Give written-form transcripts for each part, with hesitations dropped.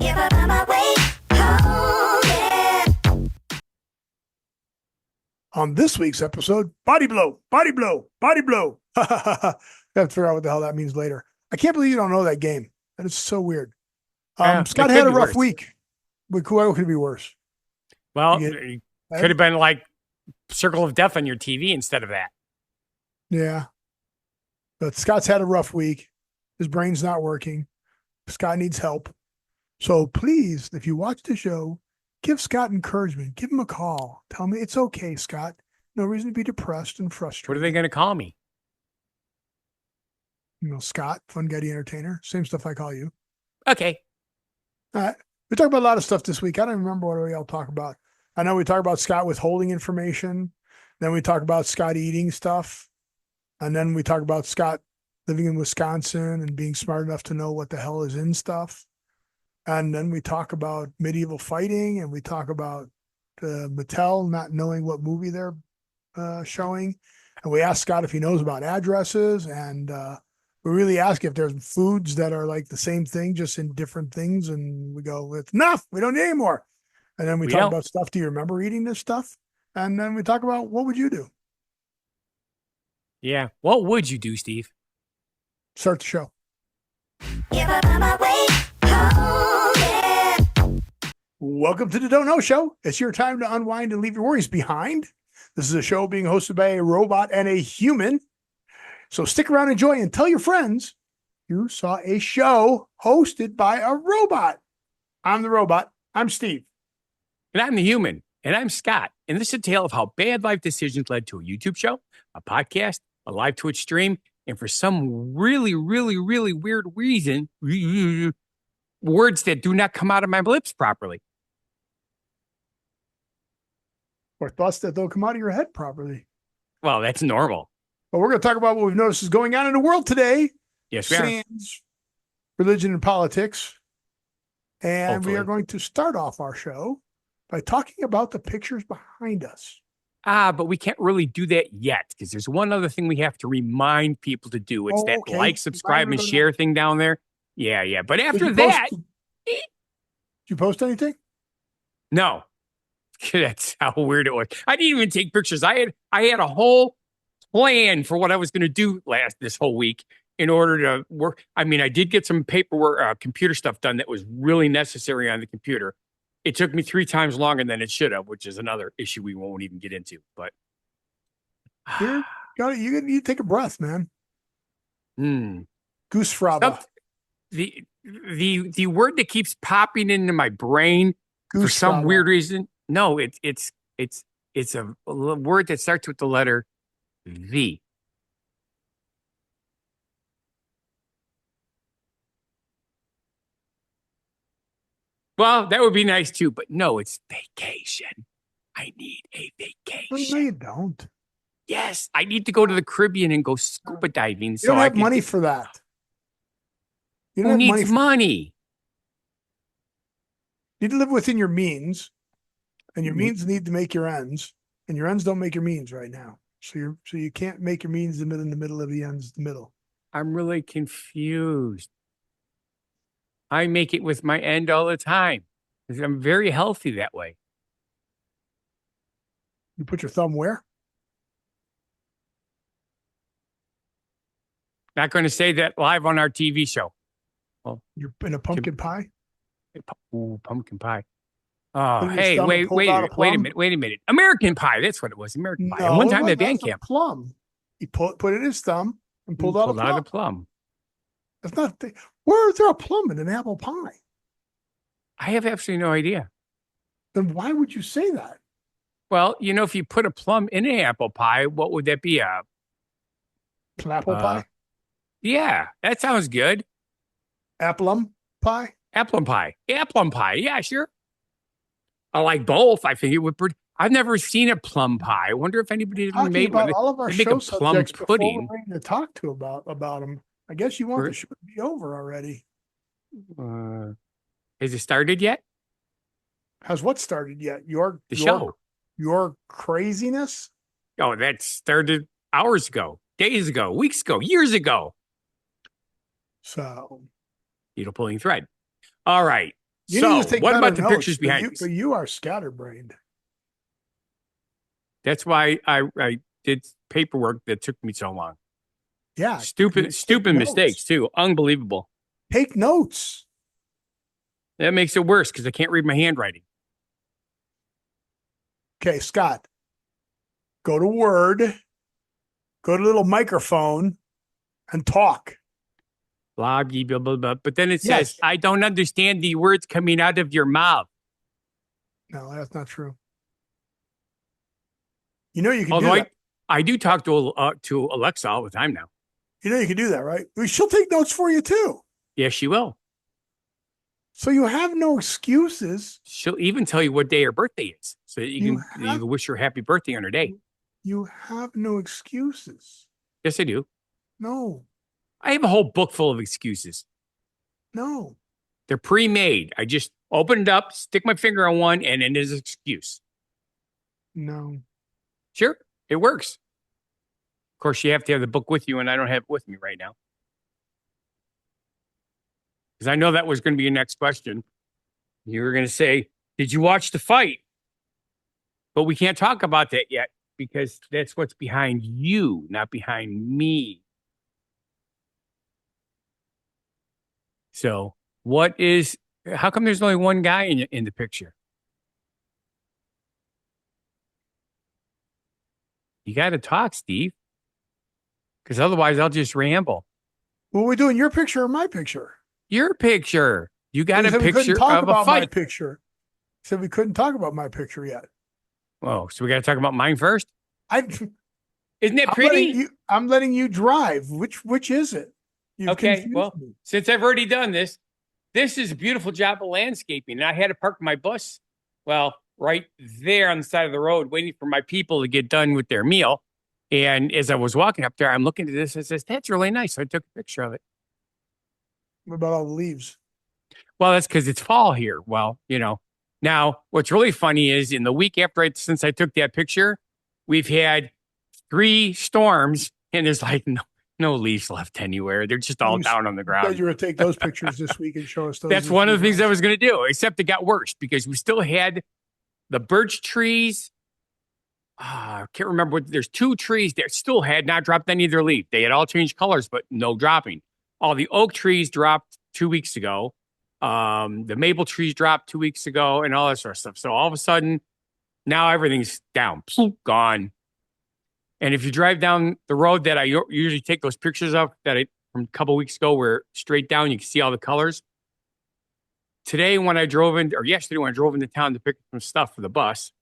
If I find my way home, yeah. On this week's episode, body blow, body blow, body blow. I have to figure out what the hell that means later. I can't believe you don't know that game. That is so weird. Scott had a rough week. What could be worse? Well, it could have been like Circle of Death on your TV instead of that. Yeah. But Scott's had a rough week. His brain's not working. Scott needs help. So please, if you watch the show, give Scott encouragement. Give him a call. Tell me it's okay, Scott. No reason to be depressed and frustrated. What are they going to call me? Scott, Fun Getty Entertainer. Same stuff I call you. Okay. All right. We talked about a lot of stuff this week. I don't remember what we all talk about. I know we talk about Scott withholding information. Then we talk about Scott eating stuff. And then we talk about Scott living in Wisconsin and being smart enough to know what the hell is in stuff. And then we talk about medieval fighting, and we talk about Mattel not knowing what movie they're showing. And we ask Scott if he knows about addresses. And we really ask if there's foods that are like the same thing, just in different things. And we go, it's enough. We don't need any more. And then we talk about stuff. Do you remember eating this stuff? And then we talk about what would you do? Yeah. What would you do, Steve? Start the show. If I find my way home, yeah. Welcome to the Don't Know Show. It's your time to unwind and leave your worries behind. This is a show being hosted by a robot and a human. So stick around, enjoy, and tell your friends you saw a show hosted by a robot. I'm the robot. I'm Steve. And I'm the human. And I'm Scott. And this is a tale of how bad life decisions led to a YouTube show, a podcast, a live Twitch stream, and for some really, really, really weird reason, words that do not come out of my lips properly. Or thoughts that don't come out of your head properly. Well, that's normal. But we're going to talk about what we've noticed is going on in the world today. Yes, we are. Sans religion and politics. And Hopefully. we are going to start off our show by talking about the pictures behind us. But we can't really do that yet because there's one other thing we have to remind people to do. It's like, subscribe, and share thing down there. Yeah. But after that... Did you post anything? No. That's how weird it was. I didn't even take pictures. I had a whole plan for what I was going to do this whole week in order to work. I mean, I did get some paperwork, computer stuff done that was really necessary on the computer. It took me 3 times longer than it should have, which is another issue we won't even get into. But you take a breath, man. Goose fraba. The word that keeps popping into my brain for some weird reason. No, it's a word that starts with the letter V. Well, that would be nice too, but no, it's vacation. I need a vacation. Well, no, you don't. Yes, I need to go to the Caribbean and go scuba diving. You don't have money for that. Who needs money? You need to live within your means, and your means need to make your ends, and your ends don't make your means right now. So you can't make your means in the middle of the ends, the middle. I'm really confused. I make it with my end all the time. I'm very healthy that way. You put your thumb where? Not going to say that live on our TV show. Well, you're in a pumpkin pie? Ooh, pumpkin pie. Oh, hey, wait a minute. American pie. That's what it was. American pie. And one time at band camp. Plum. He put it in his thumb and pulled out a plum. That's not. Where is there a plum in an apple pie? I have absolutely no idea. Then why would you say that? Well, if you put a plum in an apple pie, what would that be? An apple pie? Yeah, that sounds good. Applum pie? Applum pie. Applum pie. Yeah, sure. I like both. I think it would. I've never seen a plum pie. I wonder if anybody ever made one. All of our show subjects pudding. Before we're ready to talk to about them. I guess you want the show to be over already. Has it started yet? Has what started yet? The show. Your craziness? Oh, that started hours ago, days ago, weeks ago, years ago. So. Needle pulling thread. All right. You need to So, take what better about the notes, pictures behind but these? you are scatterbrained. That's why I did paperwork that took me so long. Yeah. Stupid Take mistakes notes. too. Unbelievable. Take notes. That makes it worse because I can't read my handwriting. Okay, Scott, go to Word, go to little microphone and talk. Blah, blah, blah, blah, blah. But then it says, Yes. I don't understand the words coming out of your mouth. No, that's not true. You know you can Although do that. I do talk to Alexa all the time now. You know you can do that, right? She'll take notes for you too. Yes, she will. So you have no excuses. She'll even tell you what day her birthday is, so that You you have can wish her happy birthday on her day. you have no excuses. Yes, I do. No, I have a whole book full of excuses. no. They're pre-made. I just open it up, stick my finger on one, and it is an excuse. No. Sure, it works. Of course, you have to have the book with you, and I don't have it with me right now. Because I know that was going to be your next question. You were going to say, did you watch the fight? But we can't talk about that yet because that's what's behind you, not behind me. So, how come there's only one guy in the picture? You got to talk, Steve, because otherwise I'll just ramble. What are we doing? Your picture or my picture? Your picture. You got You a said we couldn't picture talk of a about my fight. picture. You said we couldn't talk about my picture yet. Oh, so we got to talk about mine first? I'm Isn't it letting pretty? I'm letting you drive. Which is it? You've Okay, confused well, me. since I've already done this, this is a beautiful job of landscaping. And I had to park my bus, well, right there on the side of the road, waiting for my people to get done with their meal. And as I was walking up there, I'm looking at this and says, that's really nice. So I took a picture of it. What about all the leaves? Well, that's because it's fall here. Well, now what's really funny is in the week after since I took that picture, we've had 3 storms and there's like no leaves left anywhere. They're just all down on the You ground. said you were going to take those pictures this week and show us those. That's one of the things I was going to do, except it got worse because we still had the birch trees. I can't remember there's 2 trees that still had not dropped any of their leaf. They had all changed colors, but no dropping. All the oak trees dropped 2 weeks ago. The maple trees dropped 2 weeks ago and all that sort of stuff. So all of a sudden, now everything's down, gone. And if you drive down the road that I usually take those pictures of from a couple weeks ago, where straight down, you can see all the colors. Yesterday when I drove into town to pick up some stuff for the bus,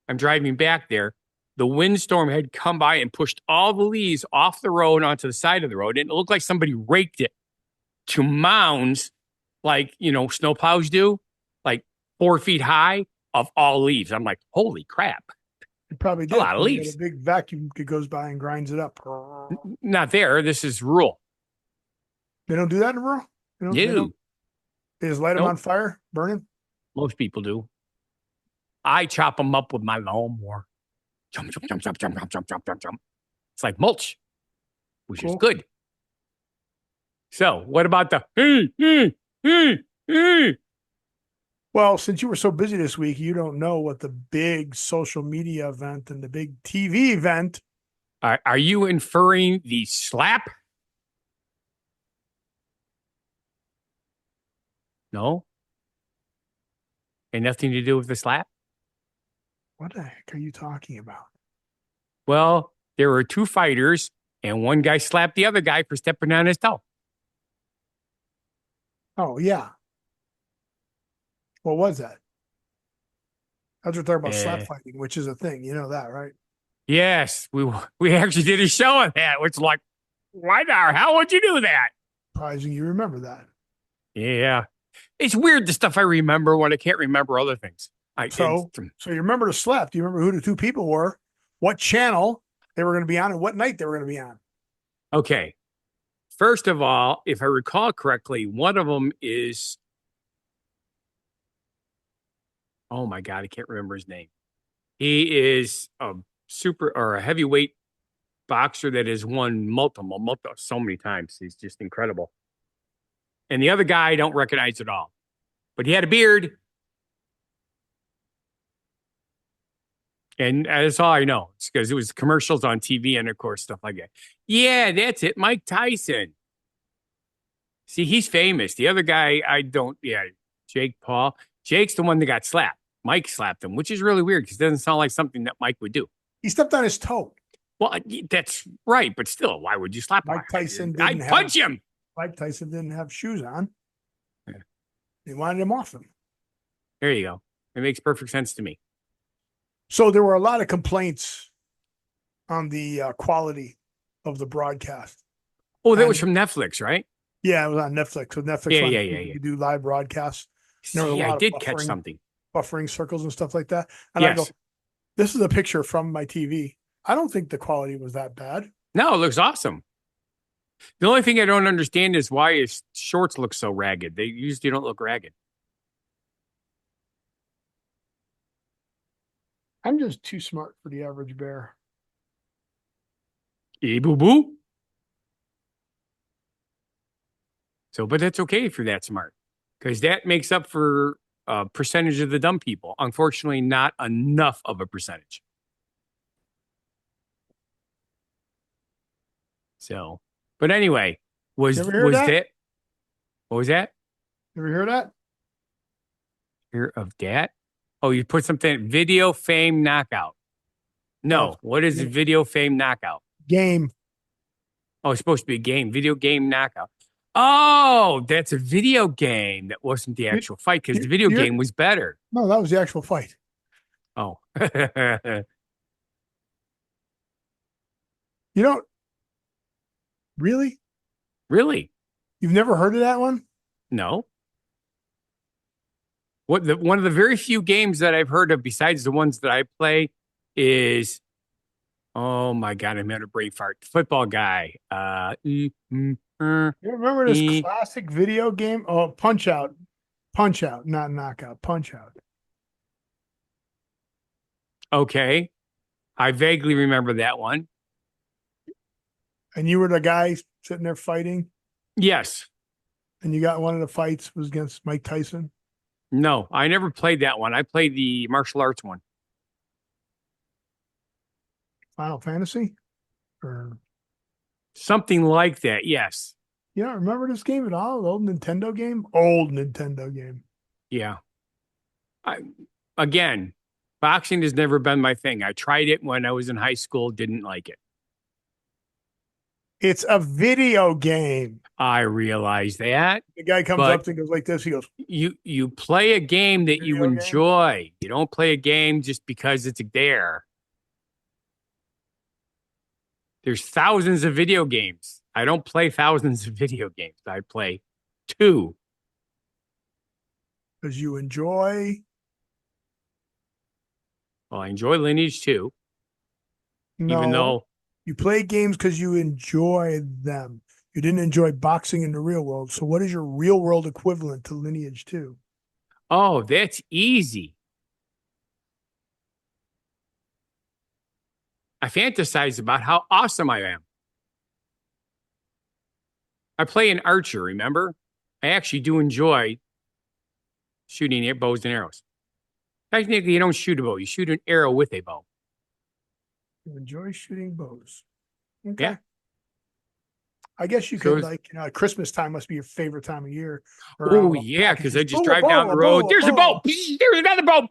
I'm driving back there. The windstorm had come by and pushed all the leaves off the road onto the side of the road. And it looked like somebody raked it to mounds like, snowplows do, like 4 feet high of all leaves. I'm like, holy crap. You probably did. A lot of You got leaves. a big vacuum that goes by and grinds it up. Not there. This is rural. They don't do that in rural? They just light them Nope. on fire, burning? Most people do. I chop them up with my lawnmower. Jump, jump, jump, jump, jump, jump, jump, jump, jump, jump. It's like mulch, which is Cool. good. So, what about the Well, since you were so busy this week, you don't know what the big social media event and the big TV event. Are you inferring the slap? No. And nothing to do with the slap? What the heck are you talking about? Well, there were 2 fighters, and one guy slapped the other guy for stepping on his toe. Oh, yeah. What was that? I was talking about slap fighting, which is a thing. You know that, right? Yes, we actually did a show on that, which like, why the hell would you do that? Surprising you remember that. Yeah. It's weird the stuff I remember when I can't remember other things. So you remember the slap. Do you remember who the 2 people were, what channel they were going to be on, and what night they were going to be on? Okay. First of all, if I recall correctly, one of them is, oh my God, I can't remember his name. He is a a heavyweight boxer that has won multiple, so many times. He's just incredible. And the other guy I don't recognize at all. but he had a beard. And that's all I know. It's because it was commercials on TV and, of course, stuff like that. Yeah, that's it. Mike Tyson. See, he's famous. The other guy, I don't. Yeah, Jake Paul. Jake's the one that got slapped. Mike slapped him, which is really weird because it doesn't sound like something that Mike would do. He stepped on his toe. Well, that's right. But still, why would you slap him? Mike Tyson I'd punch him. Mike Tyson didn't have shoes on. Yeah. They wanted him off them. There you go. It makes perfect sense to me. So there were a lot of complaints on the quality of the broadcast. Oh, that was from Netflix, right? Yeah, it was on Netflix. So Netflix, Yeah. You do live broadcasts. See, I did catch something. Buffering circles and stuff like that. And Yes. I go, this is a picture from my TV. I don't think the quality was that bad. No, it looks awesome. The only thing I don't understand is why his shorts look so ragged. They usually don't look ragged. I'm just too smart for the average bear. Boo boo. So, but that's okay if you're that smart, because that makes up for a percentage of the dumb people. Unfortunately, not enough of a percentage. So, but anyway, was You ever heard that? that? What was that? Ever hear that? Hear of that? Oh, you put something video fame knockout. No, Oh, what is a video fame knockout? Game. Oh, it's supposed to be a game, video game knockout. Oh, that's a video game. That wasn't the actual fight because the video game was better. No, that was the actual fight. Oh, You don't really? really? You've never heard of that one? No. One of the very few games that I've heard of besides the ones that I play is, oh my God, I'm at a brain fart. Football guy. You remember this classic video game? Oh, Punch Out. Punch Out, not Knockout. Punch Out. Okay. I vaguely remember that one. And you were the guy sitting there fighting, Yes. and you got one of the fights was against Mike Tyson. No, I never played that one. I played the martial arts one. Final Fantasy? Or Something like that. Yes. you don't remember this game at all? The old Nintendo game? Old Nintendo game. Yeah. Again, boxing has never been my thing. I tried it when I was in high school, didn't like it. It's a video game. I realize that. The guy comes But- up and goes like this. He goes, You play a game that you Video game? enjoy. You don't play a game just because it's there. There's thousands of video games. I don't play thousands of video games. I play 2. because you enjoy. Well, I enjoy Lineage 2, No, even though you play games because you enjoy them. You didn't enjoy boxing in the real world. So what is your real world equivalent to Lineage 2? oh, that's easy. I fantasize about how awesome I am. I play an archer, remember? I actually do enjoy shooting at bows and arrows. Technically, you don't shoot a bow, you shoot an arrow with a bow. You enjoy shooting bows. Okay. Yeah. I guess you So could, it's- like, Christmas time must be your favorite time of year. Oh, yeah, because I just drive down the road. There's a bow. There's another bow.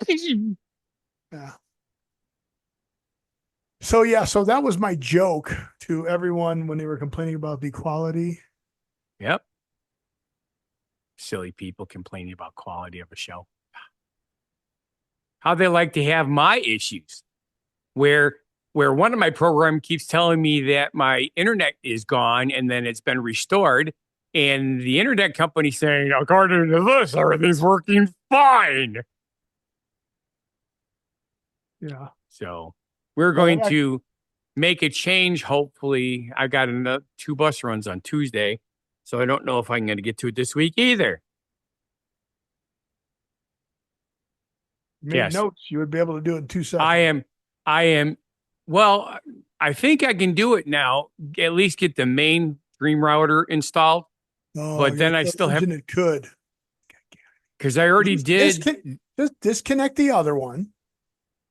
Yeah. So that was my joke to everyone when they were complaining about the quality. Yep. Silly people complaining about quality of a show. How they like to have my issues, where one of my program keeps telling me that my internet is gone and then it's been restored, and the internet company saying, according to this, everything's working fine. Yeah. So we're going to make a change. Hopefully, I got another 2 bus runs on Tuesday, so I don't know if I'm going to get to it this week either. Make Yes. notes. You would be able to do it in 2 seconds. I am. Well, I think I can do it now. At least get the main Dream router installed. Oh, but then I still have- It could. because I already did. Just disconnect the other one.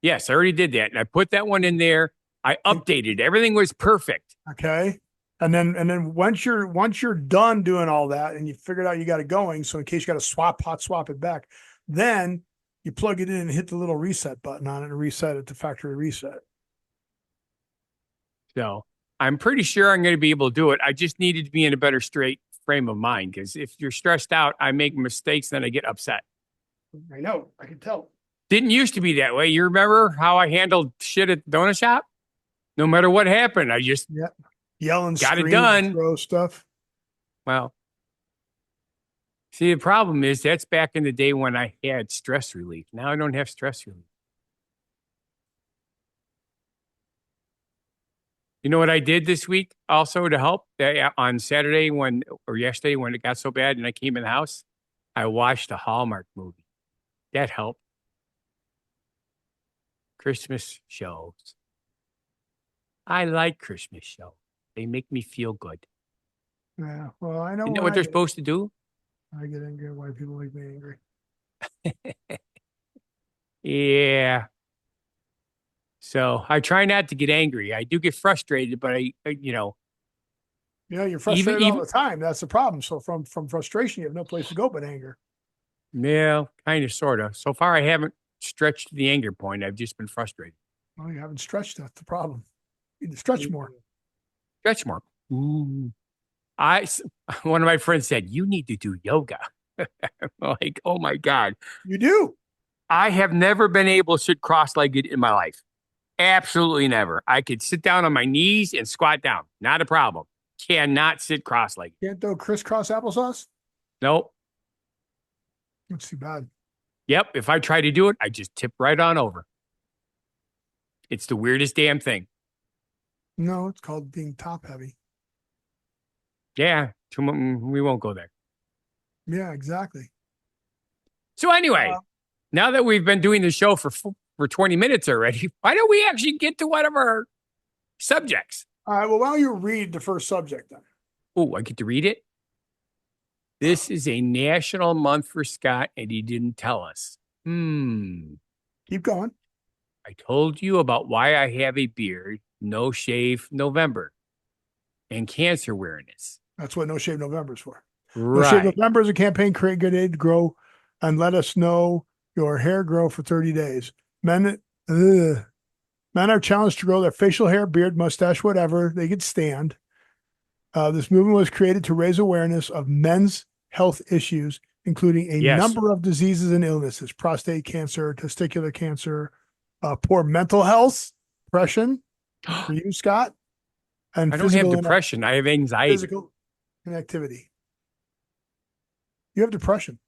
Yes, I already did that. And I put that one in there. I updated. Everything was perfect. Okay. And then once you're done doing all that and you figured out you got it going, so in case you got to hot swap it back, then you plug it in and hit the little reset button on it and reset it to factory reset. So I'm pretty sure I'm going to be able to do it. I just needed to be in a better straight frame of mind, because if you're stressed out, I make mistakes, then I get upset. I know. I can tell. Didn't used to be that way. You remember how I handled shit at the donut shop? No matter what happened, I just Yelling, got it scream, done. throw stuff. Well, see, the problem is that's back in the day when I had stress relief. Now I don't have stress relief. You know what I did this week also to help? On Saturday or yesterday when it got so bad and I came in the house, I watched a Hallmark movie. That helped. Christmas shows. I like Christmas shows. They make me feel good. Yeah. Well, I know Isn't that what they're supposed to do? I get angry at why people make me angry. Yeah. So I try not to get angry. I do get frustrated, but Yeah, you're frustrated all even the time. That's the problem. So from frustration, you have no place to go but anger. yeah, kind of, sort of. So far, I haven't stretched to the anger point. I've just been frustrated. Well, you haven't stretched. That's the problem. You need to stretch more. Stretch more. Ooh. One of my friends said, "You need to do yoga." I'm like, oh my God. You do. I have never been able to sit cross-legged in my life. Absolutely never. I could sit down on my knees and squat down. Not a problem. Cannot sit cross-legged. Can't do crisscross applesauce. Nope. That's too bad. Yep. If I try to do it, I just tip right on over. It's the weirdest damn thing. No, it's called being top heavy. Yeah. We won't go there. Yeah, exactly. So anyway, now that we've been doing the show for 20 minutes already, why don't we actually get to one of our subjects? All right. Well, why don't you read the first subject then? Oh, I get to read it? This is a national month for Scott, and he didn't tell us. Keep going. I told you about why I have a beard, No Shave November, and cancer awareness. That's what No Shave November is for. Right. No Shave November is a campaign created to grow and let us know your hair grow for 30 days. Men are challenged to grow their facial hair, beard, mustache, whatever they could stand. This movement was created to raise awareness of men's health issues, including a number of diseases and illnesses: prostate cancer, testicular cancer, poor mental health, depression. For you, Scott, and I don't have depression. I have anxiety. Physical inactivity. You have depression.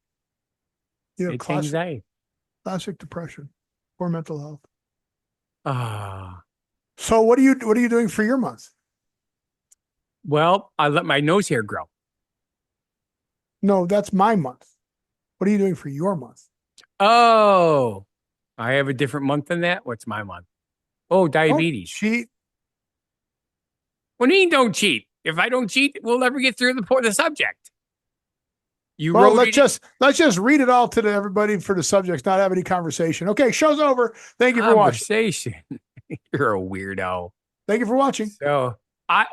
You have It's anxiety. Classic depression, poor mental health. Ah. So what are you doing for your month? Well, I let my nose hair grow. No, that's my month. What are you doing for your month? Oh, I have a different month than that. What's my month? Oh, diabetes. Don't cheat. What do you mean don't cheat? If I don't cheat, we'll never get through the subject. Well, let's just read it all to everybody for the subjects, not have any conversation. Okay, show's over. Thank you for watching. Conversation. You're a weirdo. Thank you for watching. So I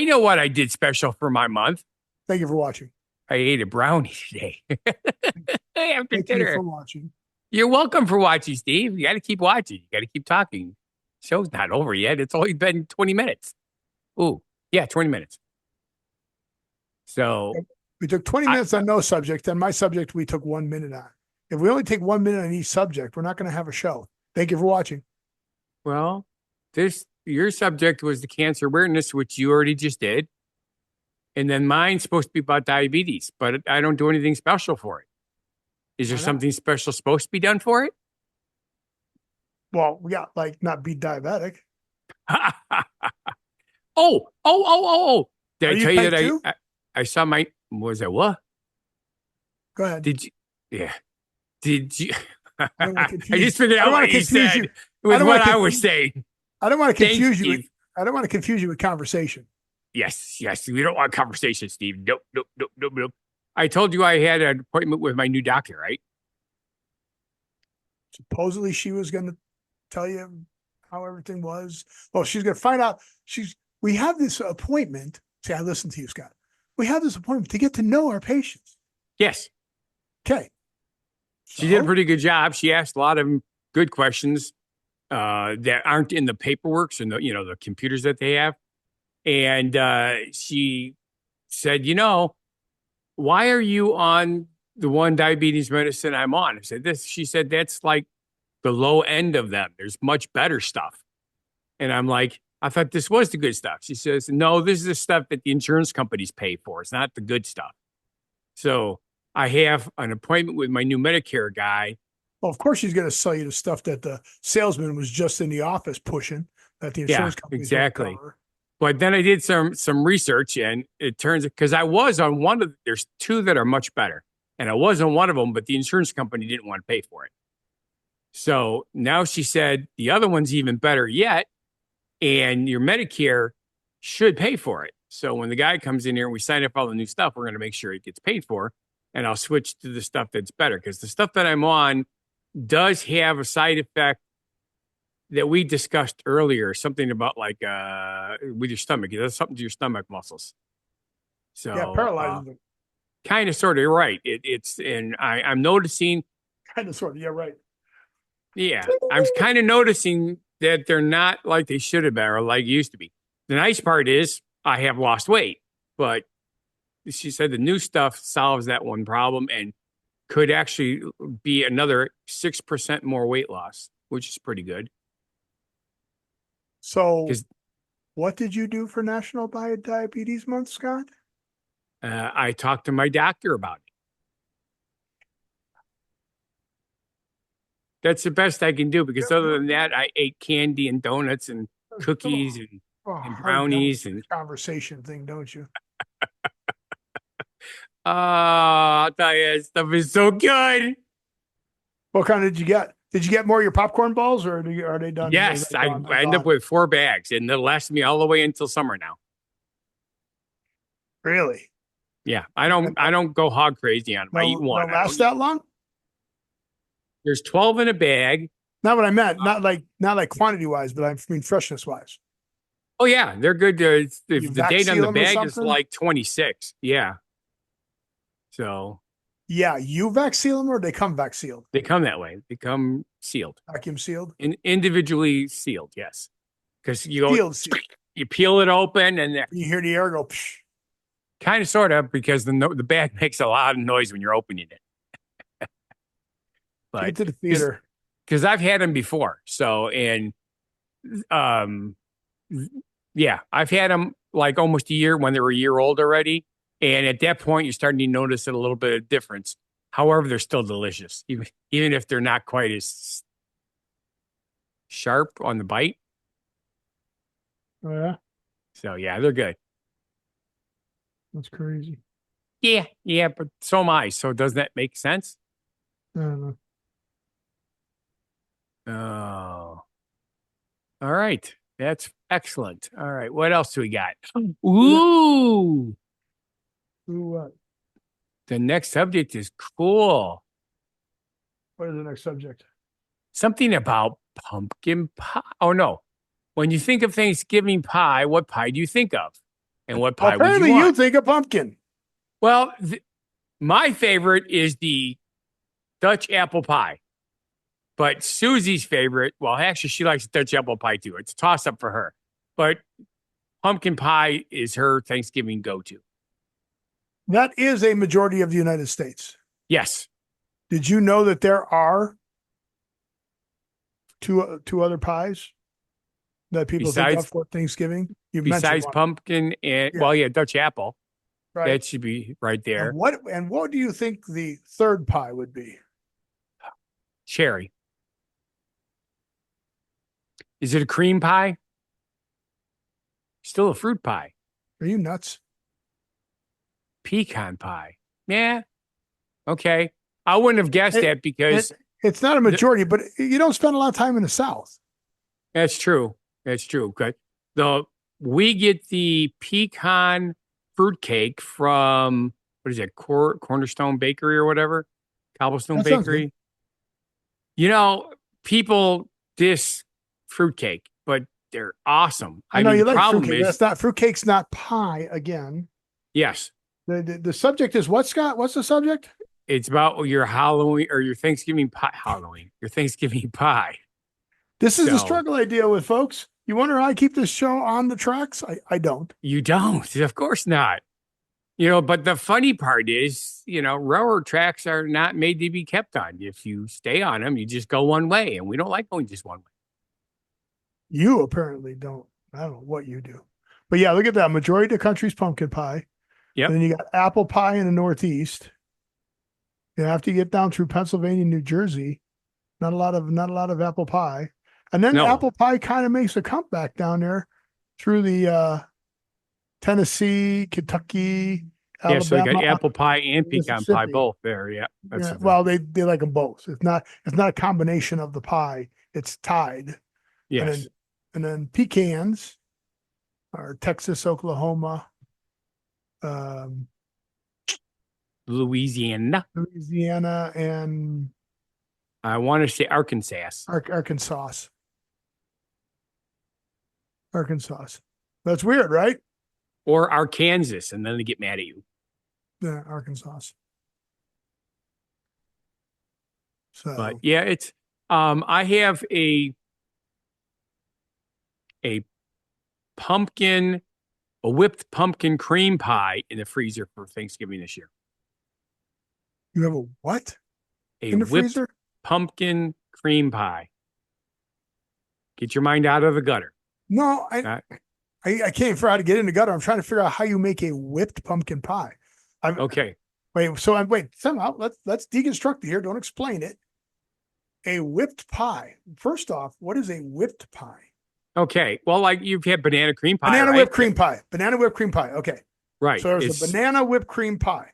know what I did special for my month. Thank you for watching. I ate a brownie today. After Thank dinner. you for watching. You're welcome for watching, Steve. You got to keep watching. You got to keep talking. Show's not over yet. It's only been 20 minutes. Ooh, yeah, 20 minutes. So we took 20 minutes on no subject, and my subject we took 1 minute on. If we only take 1 minute on each subject, we're not going to have a show. Thank you for watching. Well, your subject was the cancer awareness, which you already just did. And then mine's supposed to be about diabetes, but I don't do anything special for it. Is there something special supposed to be done for it? Well, we got not be diabetic. Oh. Did I tell you that I saw was that what? Go ahead. Did you? I just figured out what you said. It was what I was saying. I don't want to confuse you. I don't want to confuse you with conversation. Yes. We don't want conversation, Steve. Nope. I told you I had an appointment with my new doctor, right? Supposedly she was going to tell you how everything was. Well, she's going to find out. We have this appointment. See, I listen to you, Scott. We have this appointment to get to know our patients. Yes. Okay. She did a pretty good job. She asked a lot of good questions that aren't in the paperwork and the computers that they have. And she said, why are you on the one diabetes medicine I'm on? I said this. She said, that's like the low end of them. There's much better stuff. And I'm like, I thought this was the good stuff. She says, no, this is the stuff that the insurance companies pay for. It's not the good stuff. So I have an appointment with my new Medicare guy. Well, of course, she's going to sell you the stuff that the salesman was just in the office pushing that the insurance companies don't exactly. cover. But then I did some research, and it turns because I was on one of there's two that are much better, and I was on one of them, but the insurance company didn't want to pay for it. So now she said the other one's even better yet, and your Medicare should pay for it. So when the guy comes in here and we sign up all the new stuff, we're going to make sure it gets paid for, and I'll switch to the stuff that's better because the stuff that I'm on does have a side effect that we discussed earlier, something about like with your stomach. It does something to your stomach muscles. So Yeah, paralyzes them. kind of sort of right. I'm noticing Kind of, sort of. Yeah, right. Yeah, I'm kind of noticing that they're not like they should have been or like used to be. The nice part is I have lost weight, but she said the new stuff solves that one problem and could actually be another 6% more weight loss, which is pretty good. So what did you do for National Diabetes Month, Scott? I talked to my doctor about it. That's the best I can do because other than that, I ate candy and donuts and cookies and brownies and conversation thing, don't you? I'll tell you, stuff is so good. What kind did you get? Did you get more of your popcorn balls, or are they done? Yes, I end up with 4 bags, and they'll last me all the way until summer now. Really? Yeah, I don't go hog crazy on them. I eat one. Last that long? There's 12 in a bag. Not what I meant. Not like quantity wise, but I mean freshness wise. Oh yeah, they're good. If the date on the bag is something? like 26, yeah. So yeah, you vac seal them or they come vac sealed? They come that way. They come sealed, vacuum sealed, individually sealed. Yes, because you go sealed. You peel it open and you hear the air go. Psh. Kind of, sort of, because the bag makes a lot of noise when you're opening it. But get to the theater because I've had them before. So yeah, I've had them like almost a year when they were a year old already. And at that point, you're starting to notice a little bit of difference. However, they're still delicious, even if they're not quite as sharp on the bite. Oh, yeah? So, yeah, they're good. That's crazy. Yeah, but so am I. So does that make sense? I don't know. Oh. All right. That's excellent. All right. What else do we got? Ooh. Ooh, what? The next subject is cool. What is the next subject? Something about pumpkin pie. Oh, no. When you think of Thanksgiving pie, what pie do you think of? And what pie apparently would you want? you think of pumpkin. Well, my favorite is the Dutch apple pie. But Susie's favorite, well, actually, she likes Dutch apple pie too. It's a toss-up for her. But pumpkin pie is her Thanksgiving go-to. That is a majority of the United States. Yes. Did you know that there are two other pies that people think of for Thanksgiving? Besides pumpkin and, Dutch apple. Right. That should be right there. And what do you think the third pie would be? Cherry. Is it a cream pie? Still a fruit pie. Are you nuts? Pecan pie. Yeah. Okay. I wouldn't have guessed that because it's not a majority, but you don't spend a lot of time in the South. That's true. That's true. Good. We get the pecan fruitcake from what is it? Cornerstone Bakery or whatever, Cobblestone That sounds Bakery. You know, people diss fruitcake, but they're awesome. I know mean, you the like problem fruitcake. is, That's not fruitcake's not pie again. yes, The subject is what, Scott? What's the subject? it's about your Halloween or your Thanksgiving pie. Your Thanksgiving pie. This is the So struggle I deal with, folks. You wonder how I keep this show on the tracks? I don't. you don't, of course not. You know, but the funny part is, you know, railroad tracks are not made to be kept on. If you stay on them, you just go one way, and we don't like going just one way. You apparently don't. I don't know what you do. But yeah, look at that. Majority of the country's pumpkin pie. Yep. And then you got apple pie in the Northeast. And after you get down through Pennsylvania, New Jersey, not a lot of apple pie. And then No. apple pie kind of makes a comeback down there through the Tennessee, Kentucky, Yeah, so they Alabama, got apple pie and pecan pie Mississippi. both there. Yeah. That's Yeah, the thing. well, they like them both. It's not a combination of the pie. It's tied. Yes. And then pecans are Texas, Oklahoma, Louisiana. Louisiana, and I want to say Arkansas. Arkansas. That's weird, right? Or Arkansas, and then they get mad at you. Yeah, Arkansas. So, But yeah, it's I have a whipped pumpkin cream pie in the freezer for Thanksgiving this year. you have a what A in the whipped freezer? pumpkin cream pie. Get your mind out of the gutter. No, I Not- can't figure out how to get in the gutter. I'm trying to figure out how you make a whipped pumpkin pie. Okay. Somehow let's deconstruct it here. Don't explain it. A whipped pie. First off, what is a whipped pie? Okay. Well, like you've had banana cream pie. Banana right? whipped cream pie. Banana whipped cream pie. Okay. Right. So there's It's- a banana whipped cream pie.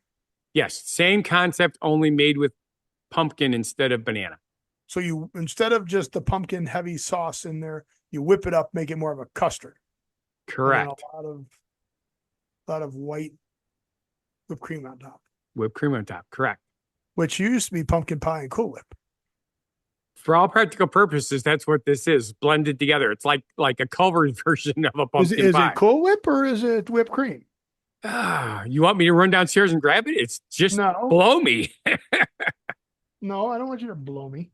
Yes. Same concept, only made with pumpkin instead of banana. So you, instead of just the pumpkin heavy sauce in there, you whip it up, make it more of a custard. And then Correct. a lot of white whipped cream on top, Whipped cream on top. Correct. which used to be pumpkin pie and Cool Whip. For all practical purposes, that's what this is, blended together. It's like a Culver's version of a pumpkin Is pie. it Cool Whip or is it whipped cream? You want me to run downstairs and grab it? It's just No, below me. no, I don't want you to blow me.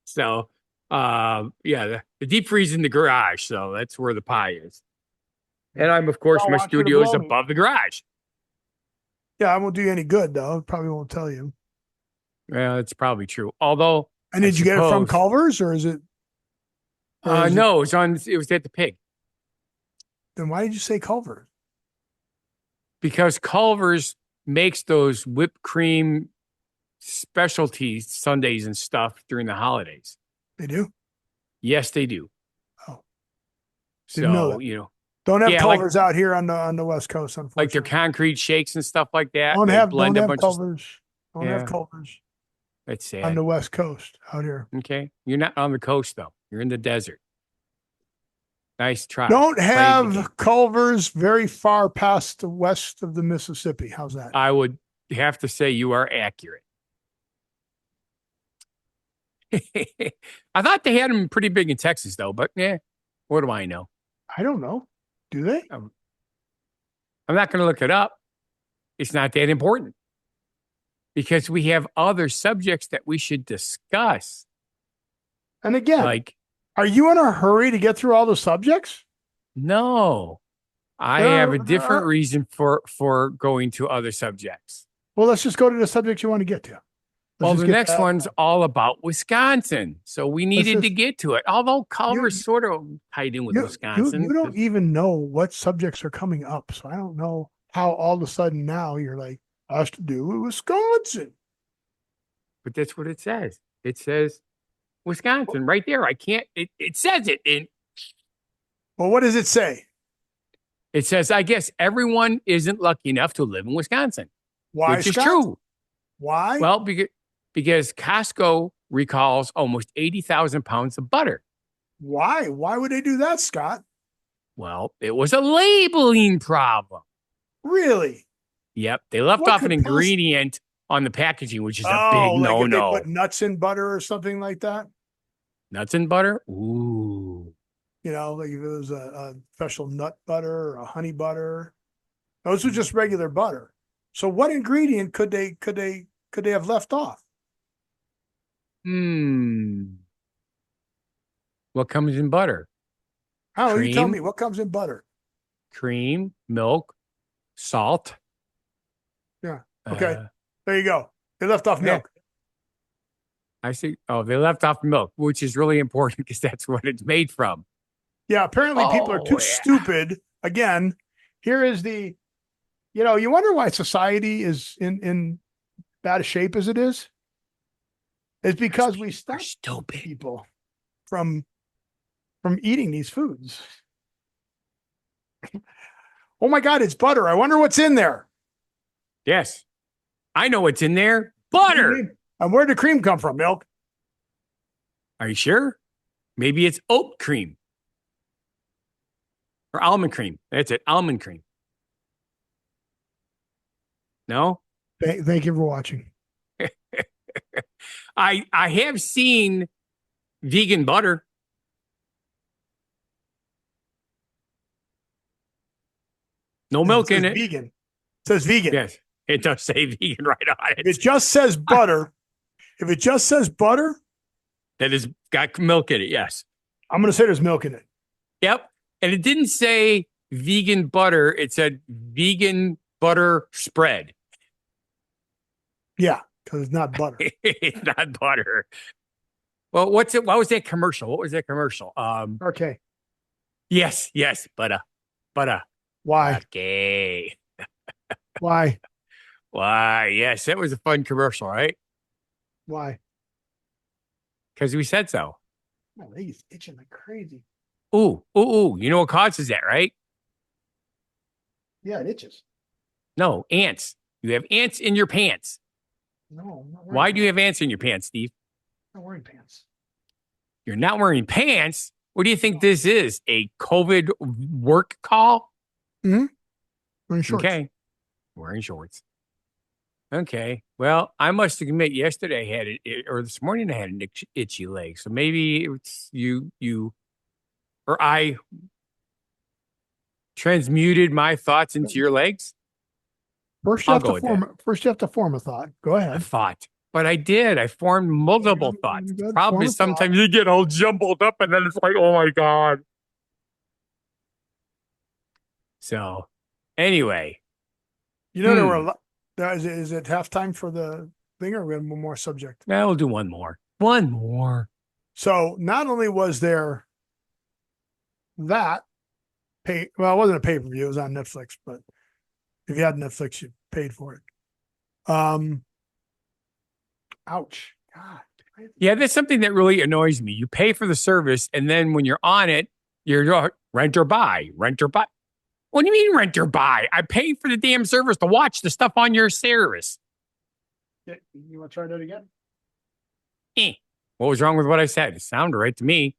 So, yeah, the deep freeze in the garage. So that's where the pie is. And I'm, of course, I my want you to studio is blow me. above the garage. Yeah, I won't do you any good though. Probably won't tell you. Well, it's probably true. Although, And did you get it from suppose- Culver's or is it? or is it- no, it was at the pig Then why did you say Culver's? because Culver's makes those whipped cream specialty sundaes and stuff during the holidays. They do. Yes, they do. Oh. So, Didn't know that. you know, Don't have Yeah, like- Culver's out here on the West Coast, unfortunately. like their concrete shakes and stuff like that. don't they have blend a bunch of. Culver's. Don't have Yeah. Culver's That's on sad. the West Coast out here. Okay. You're not on the coast, though. You're in the desert. Nice try. Don't Play the game. have Culver's very far past the west of the Mississippi. How's that? I would have to say you are accurate. I thought they had them pretty big in Texas, though, but what do I know? I don't know. Do they? I'm not going to look it up. It's not that important because we have other subjects that we should discuss. And again, Like, are you in a hurry to get through all the subjects? no, I There have a are- different reason for going to other subjects. Well, let's just go to the subject you want to get to. Well, just the get next that. one's all about Wisconsin. So we needed to just- get to it. Although Culver's sort of tied in with You, Wisconsin. you don't even know what subjects are coming up. So I don't know how all of a sudden now you're like, has to do with Wisconsin. But that's what it says. It says Wisconsin right there. I can't, it says it. Well, what does it say? It says, I guess everyone isn't lucky enough to live in Wisconsin, Why? which is Wisconsin? true. Why? Well, because Costco recalls almost 80,000 pounds of butter. Why? Why would they do that, Scott? Well, it was a labeling problem. Really? Yep. They left What off an could possi- ingredient on the packaging, which is a Oh, big like if they no-no. put nuts in butter or something like that. Nuts and butter? Ooh. You know, like if it was a special nut butter or a honey butter. Those were just regular butter. So what ingredient could they have left off? Hmm. What comes in butter? Oh, you tell Cream, me what comes in butter. cream, milk, salt. Yeah. Okay. Uh, There you go. They left off yeah. milk. I see. Oh, they left off milk, which is really important because that's what it's made from. Yeah. Apparently people are too Oh, yeah. stupid. Again, here is you wonder why society is in bad shape as it is. It's because we We're stop stupid. people from eating these foods. Oh my God, it's butter. I wonder what's in there. Yes. I know what's in there. Butter. And where did cream come from? Milk? Are you sure? Maybe it's oat cream or almond cream. That's it. Almond cream. No? Thank you for watching. I have seen vegan butter. No milk in it. Vegan. It says vegan. Yes. It does say vegan right on If it. it just says butter, That has got milk in it. Yes. I'm going to say there's milk in it. Yep. And it didn't say vegan butter. It said vegan butter spread. Yeah, because it's not butter. It's not butter. Well, what's it? What was that commercial? What was that commercial? Okay. Yes, butter. Why? Okay. Why? Why? Yes, that was a fun commercial, right? Why? Because we said so. My leg is itching like crazy. Ooh. You know what causes that, right? Yeah, it itches. No, ants. You have ants in your pants. No, I'm not wearing Why do you pants. have ants in your pants, Steve? I'm not wearing pants. You're not wearing pants. What do you think this is? A COVID work call? Wearing shorts. Okay. Wearing shorts. Okay. Well, I must admit, yesterday I had it, or this morning I had an itchy leg. So maybe it's you, or I transmuted my thoughts into your legs. First, you I'll have go to with form. First, you have to form a thought. Go A ahead. thought. But I did. I formed multiple Good, thoughts. The good. problem Form is a thought. sometimes you get all jumbled up and then it's like, oh my God. So anyway, You know, there were a lot. Is it halftime for the thing, or we have one more subject? now we'll do one more. One more. So not only was there that it wasn't a pay-per-view, it was on Netflix, but if you had Netflix, you paid for it. Ouch. God. Yeah, that's something that really annoys me. You pay for the service, and then when you're on it, you're rent or buy, rent or buy. What do you mean rent or buy? I pay for the damn service to watch the stuff on your service. You want to try that again? What was wrong with what I said? It sounded right to me.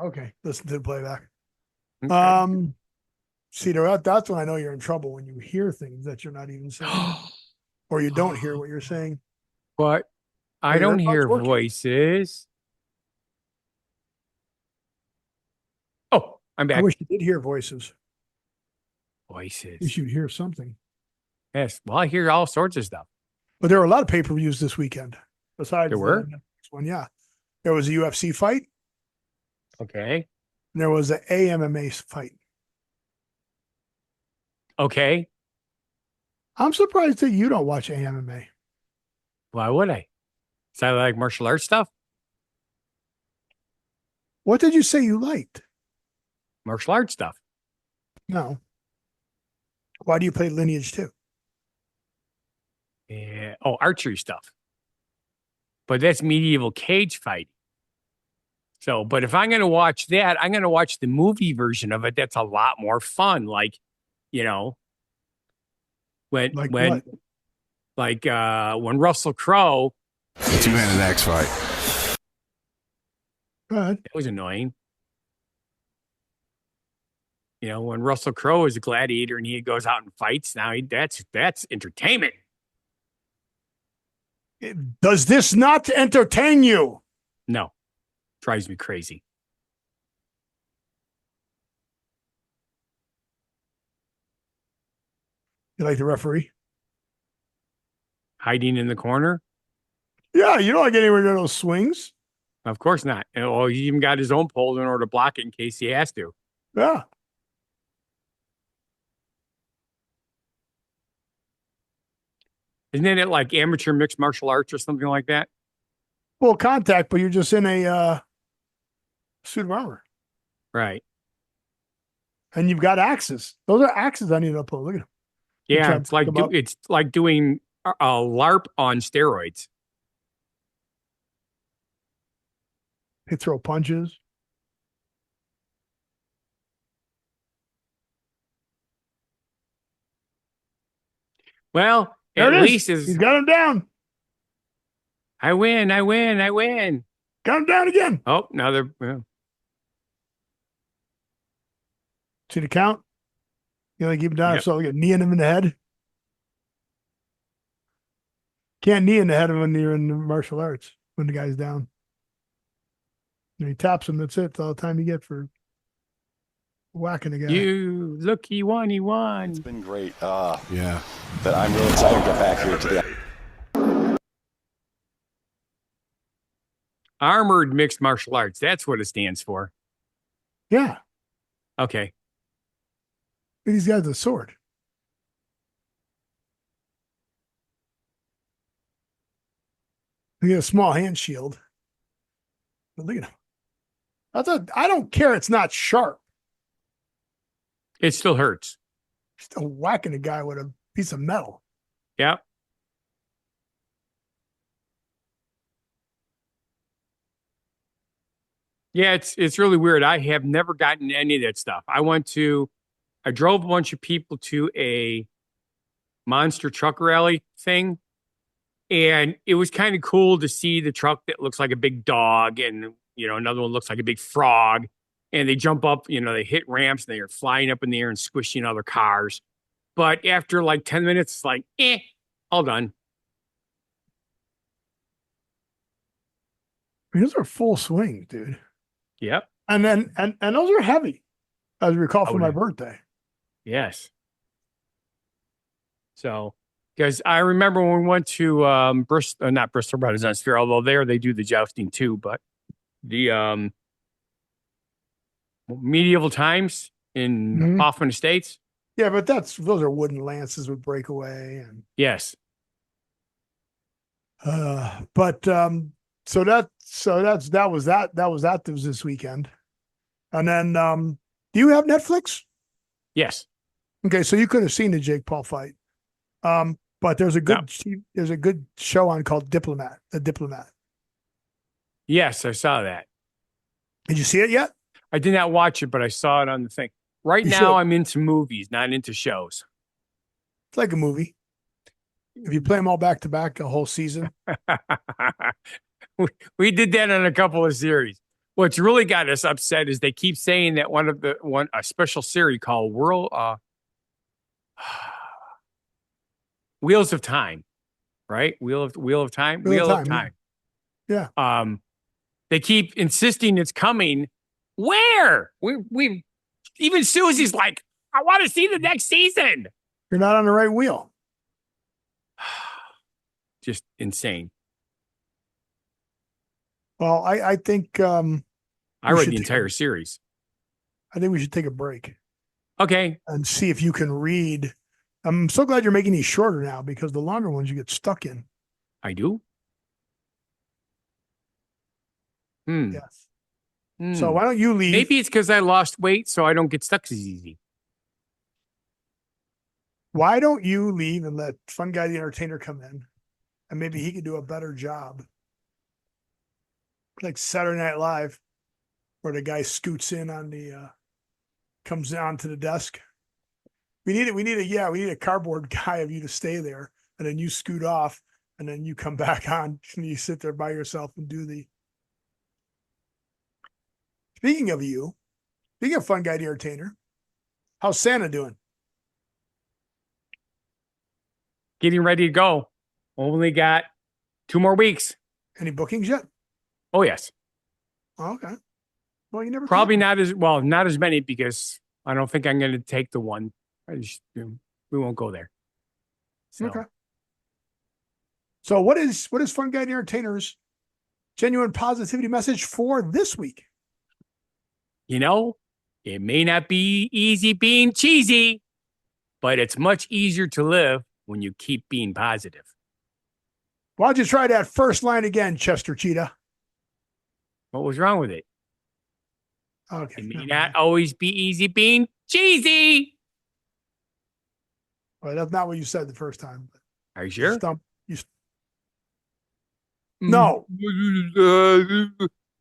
Okay. Listen to the playback. Okay. See, that's when I know you're in trouble, when you hear things that you're not even saying, or you don't hear what you're saying. But I your don't hear earbuds working? voices. Oh, I'm I back. wish you did hear voices. At least Voices. you'd hear something. Yes. Well, I hear all sorts of stuff. But there were a lot of pay-per-views this weekend. Besides There were? the Netflix one, yeah. There was a UFC fight, Okay. and there was an AMMA fight. Okay. I'm surprised that you don't watch AMMA. Why would I? Is I like martial arts stuff? What did you say you liked? Martial arts stuff. No. Why do you play Lineage 2? Yeah. Oh, archery stuff. But that's medieval cage fighting. So, but if I'm going to watch that, I'm going to watch the movie version of it. That's a lot more fun. Like, you know, when Russell Crowe. Two-handed axe fight. Go ahead. That was annoying. You know, when Russell Crowe is a gladiator and he goes out and fights, now that's entertainment. Does this not entertain you? No, drives me crazy. You like the referee? Hiding in the corner? Yeah, you don't like anywhere near those swings. Of course not. Well, he even got his own pole in order to block it in case he has to. Yeah. Isn't it like amateur mixed martial arts or something like that? Full contact, but you're just in a suit of armor. Right. And you've got axes. Those are axes I need to pull. Look at them. Yeah, try to it's like pick 'em up. it's like doing a LARP on steroids. They throw punches. Well, There at it is. least He's is got him down. I win, I win, I win. Got him down again. Oh, now they're well, See the count? You know, keep him down. Yep. So like kneeing him in the head. Can't knee in the head of him when you're in the martial arts when the guy's down. And he taps him. That's it. That's all the time you get for whacking the guy. you look, he won, he won. It's been great. Yeah. But I'm really excited to get back here to the Armored mixed martial arts. That's what it stands for. Yeah. Okay. These guys with a sword. They get a small hand shield. But look at him. I don't care. It's not sharp. It still hurts. Still whacking a guy with a piece of metal. Yep. Yeah, it's really weird. I have never gotten any of that stuff. I drove a bunch of people to a monster truck rally thing, and it was kind of cool to see the truck that looks like a big dog, and another one looks like a big frog, and they jump up, they hit ramps, and they are flying up in the air and squishing other cars. But after like 10 minutes, it's like, all done. I mean, those are full swings, dude. Yep. And then and those are heavy, as I recall from Oh, my yeah. birthday. Yes. So, because I remember when we went to Bristol, not Bristol Renaissance Fair, although there they do the jousting too, but the medieval times in Mhm. Hoffman Estates. Yeah, but those are wooden lances with breakaway and Yes. but that was this weekend. And then do you have Netflix? Yes. Okay, so you could have seen the Jake Paul fight. But there's a good show on called The Diplomat. Yes, I saw that. Did you see it yet? I did not watch it, but I saw it on the thing. Right You now, should. I'm into movies, not into shows. It's like a movie. If you play them all back to back, a whole season. we did that on a couple of series. What's really got us upset is they keep saying that a special series called Wheels of Time, right? Wheel of Time. Wheel of Time, yeah. They keep insisting it's coming. Where we even Susie's like, I want to see the next season. You're not on the right wheel. Just insane. Well, I think I We read should the take entire a- series. I think we should take a break Okay. and see if you can read. I'm so glad you're making these shorter now because the longer ones you get stuck in. I do. Yes. Hmm. So why don't you leave? Maybe it's because I lost weight, so I don't get stuck as easy. Why don't you leave and let Fun Guy the Entertainer come in, and maybe he could do a better job, like Saturday Night Live, where the guy scoots in on comes down to the desk. We need a cardboard guy of you to stay there, and then you scoot off, and then you come back on, and you sit there by yourself and do the. Speaking of Fun Guy the Entertainer, How's Santa doing? Getting ready to go. Only got 2 more weeks. Any bookings yet? Oh, yes. Oh, okay. Well, you never Probably told me. not as many because I don't think I'm going to take the one. We won't go there. So, Okay. So what is Fun Guy Entertainer's genuine positivity message for this week? you know, it may not be easy being cheesy, but it's much easier to live when you keep being positive. Why don't you try that first line again, Chester Cheetah? What was wrong with it? Okay. It may never not mind. always be easy being cheesy. Well, that's not what you said the first time. Are you You sure? stumped. No.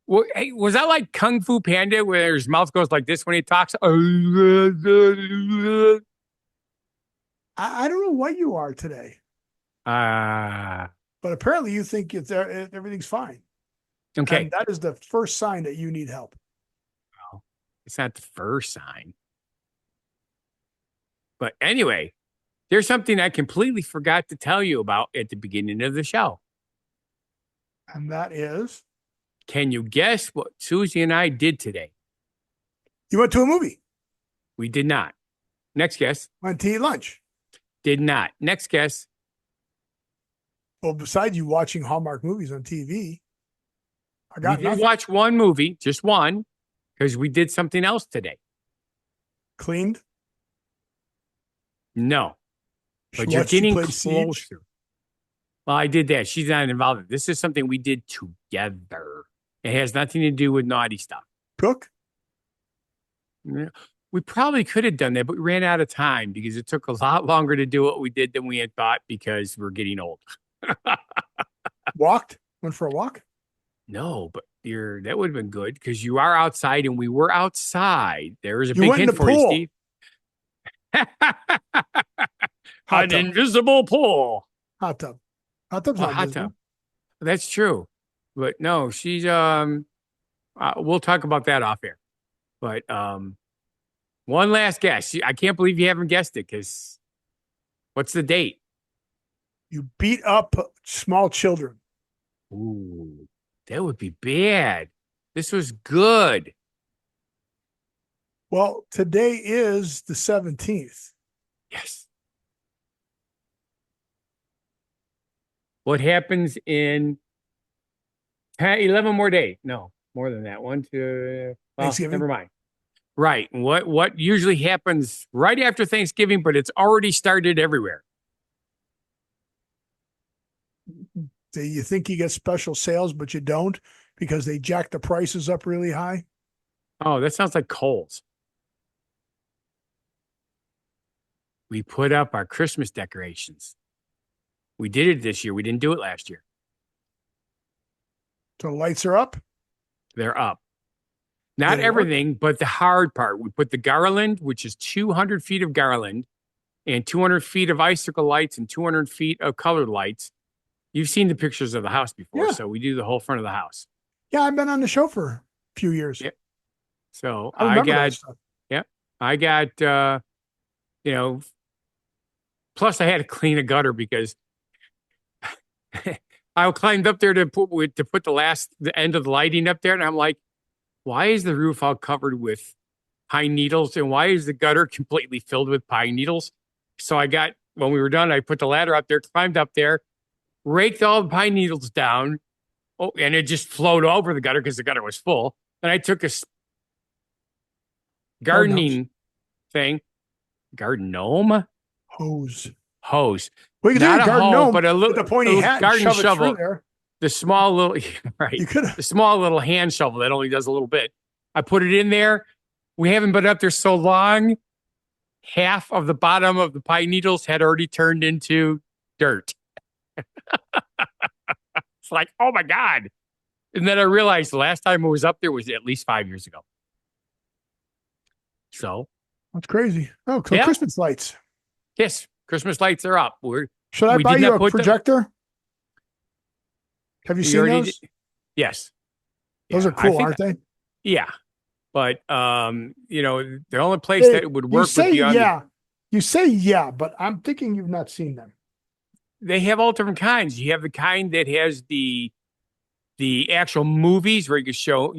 Well, hey, was that like Kung Fu Panda where his mouth goes like this when he talks? I don't know what you are today, but apparently you think everything's fine. Okay. And that is the first sign that you need help. It's not the first sign. But anyway, there's something I completely forgot to tell you about at the beginning of the show. And that is, Can you guess what Susie and I did today? you went to a movie, We did not. Next guess. went to eat lunch. Did not. Next guess. Well, besides you watching Hallmark movies on TV, I We got did nothing. watch one movie, just one, because we did something else today. Cleaned. No. But She you're watched you getting play Siege. closer. Well, I did that. She's not involved. This is something we did together. It has nothing to do with naughty stuff. Cook. Yeah. We probably could have done that, but we ran out of time because it took a lot longer to do what we did than we had thought because we're getting old. Walked. Went for a walk. No, but that would have been good because you are outside and we were outside. There is a You big went in hint the for you, pool. Steve. Hot An tub. invisible pool. Hot tub. Hot tub's Oh, not hot visible. tub. That's true. But no, she's we'll talk about that off air. But one last guess. I can't believe you haven't guessed it because what's the date? You beat up small children. Ooh, that would be bad. This was good. Well, today is the 17th. Yes. What happens in 11 more days? No, more than that. 1, 2, well, Thanksgiving. never mind. Right. What usually happens right after Thanksgiving, but it's already started everywhere. Do you think you get special sales, but you don't because they jack the prices up really high? Oh, that sounds like Kohl's. We put up our Christmas decorations. We did it this year. We didn't do it last year. So the lights are up. They're up. Not Did it work? everything, but the hard part. We put the garland, which is 200 feet of garland and 200 feet of icicle lights and 200 feet of colored lights. You've seen the pictures of the house before, Yeah. so we do the whole front of the house. Yeah, I've been on the show for a few years. Yeah. So I remember that stuff. I got, plus I had to clean a gutter because I climbed up there to put the end of the lighting up there. And I'm like, why is the roof all covered with pine needles? And why is the gutter completely filled with pine needles? So when we were done, I put the ladder up there, climbed up there, raked all the pine needles down. Oh, and it just flowed over the gutter because the gutter was full. And I took a gardening thing, garden gnome Hose. hose, Well, you could not take a a garden hoe, gnome but a with little a pointy little hat and garden shove it shovel. through there. The small little right, You could have. the small little hand shovel that only does a little bit. I put it in there. We haven't been up there so long. Half of the bottom of the pine needles had already turned into dirt. It's like, oh my God. And then I realized the last time I was up there was at least 5 years ago. So, That's crazy. Oh, so Yeah. Christmas lights. yes, Christmas lights are up. Should I We buy did you not a put them- projector? Have you we seen already those? did- Yes. Those Yeah, are I cool, think- aren't they? Yeah. But the only place that it would You work say would be on yeah. You say yeah, but I'm thinking you've not seen them. they have all different kinds. You have the kind that has the actual movies where you can show,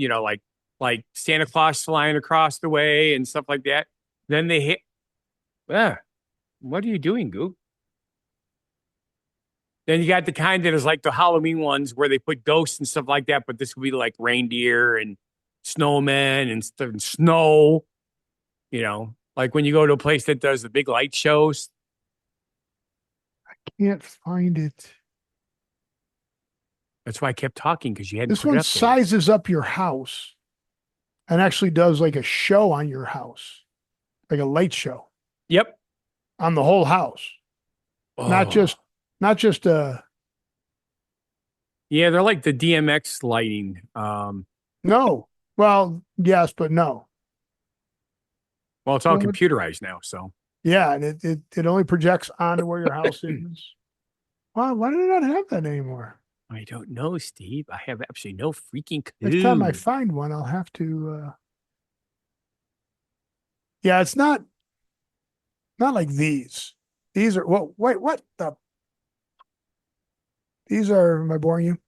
like Santa Claus flying across the way and stuff like that. Then they hit. What are you doing, Goop? Then you got the kind that is like the Halloween ones where they put ghosts and stuff like that, but this would be like reindeer and snowmen and stuff, and snow. Like when you go to a place that does the big light shows. Can't find it. That's why I kept talking because you hadn't This put it one up there. sizes up your house and actually does like a show on your house, like a light show Yep. on the whole house, not Oh. just Yeah, they're like the DMX lighting. no. Well, yes, but no. Well, it's all Well, computerized now, so Yeah, and it only projects onto where your house is. Why do they not have that anymore? I don't know, Steve. I have absolutely no freaking clue. Next time I find one, I'll have to. Yeah, it's not like these. These are wait, what the? These are. Am I boring you?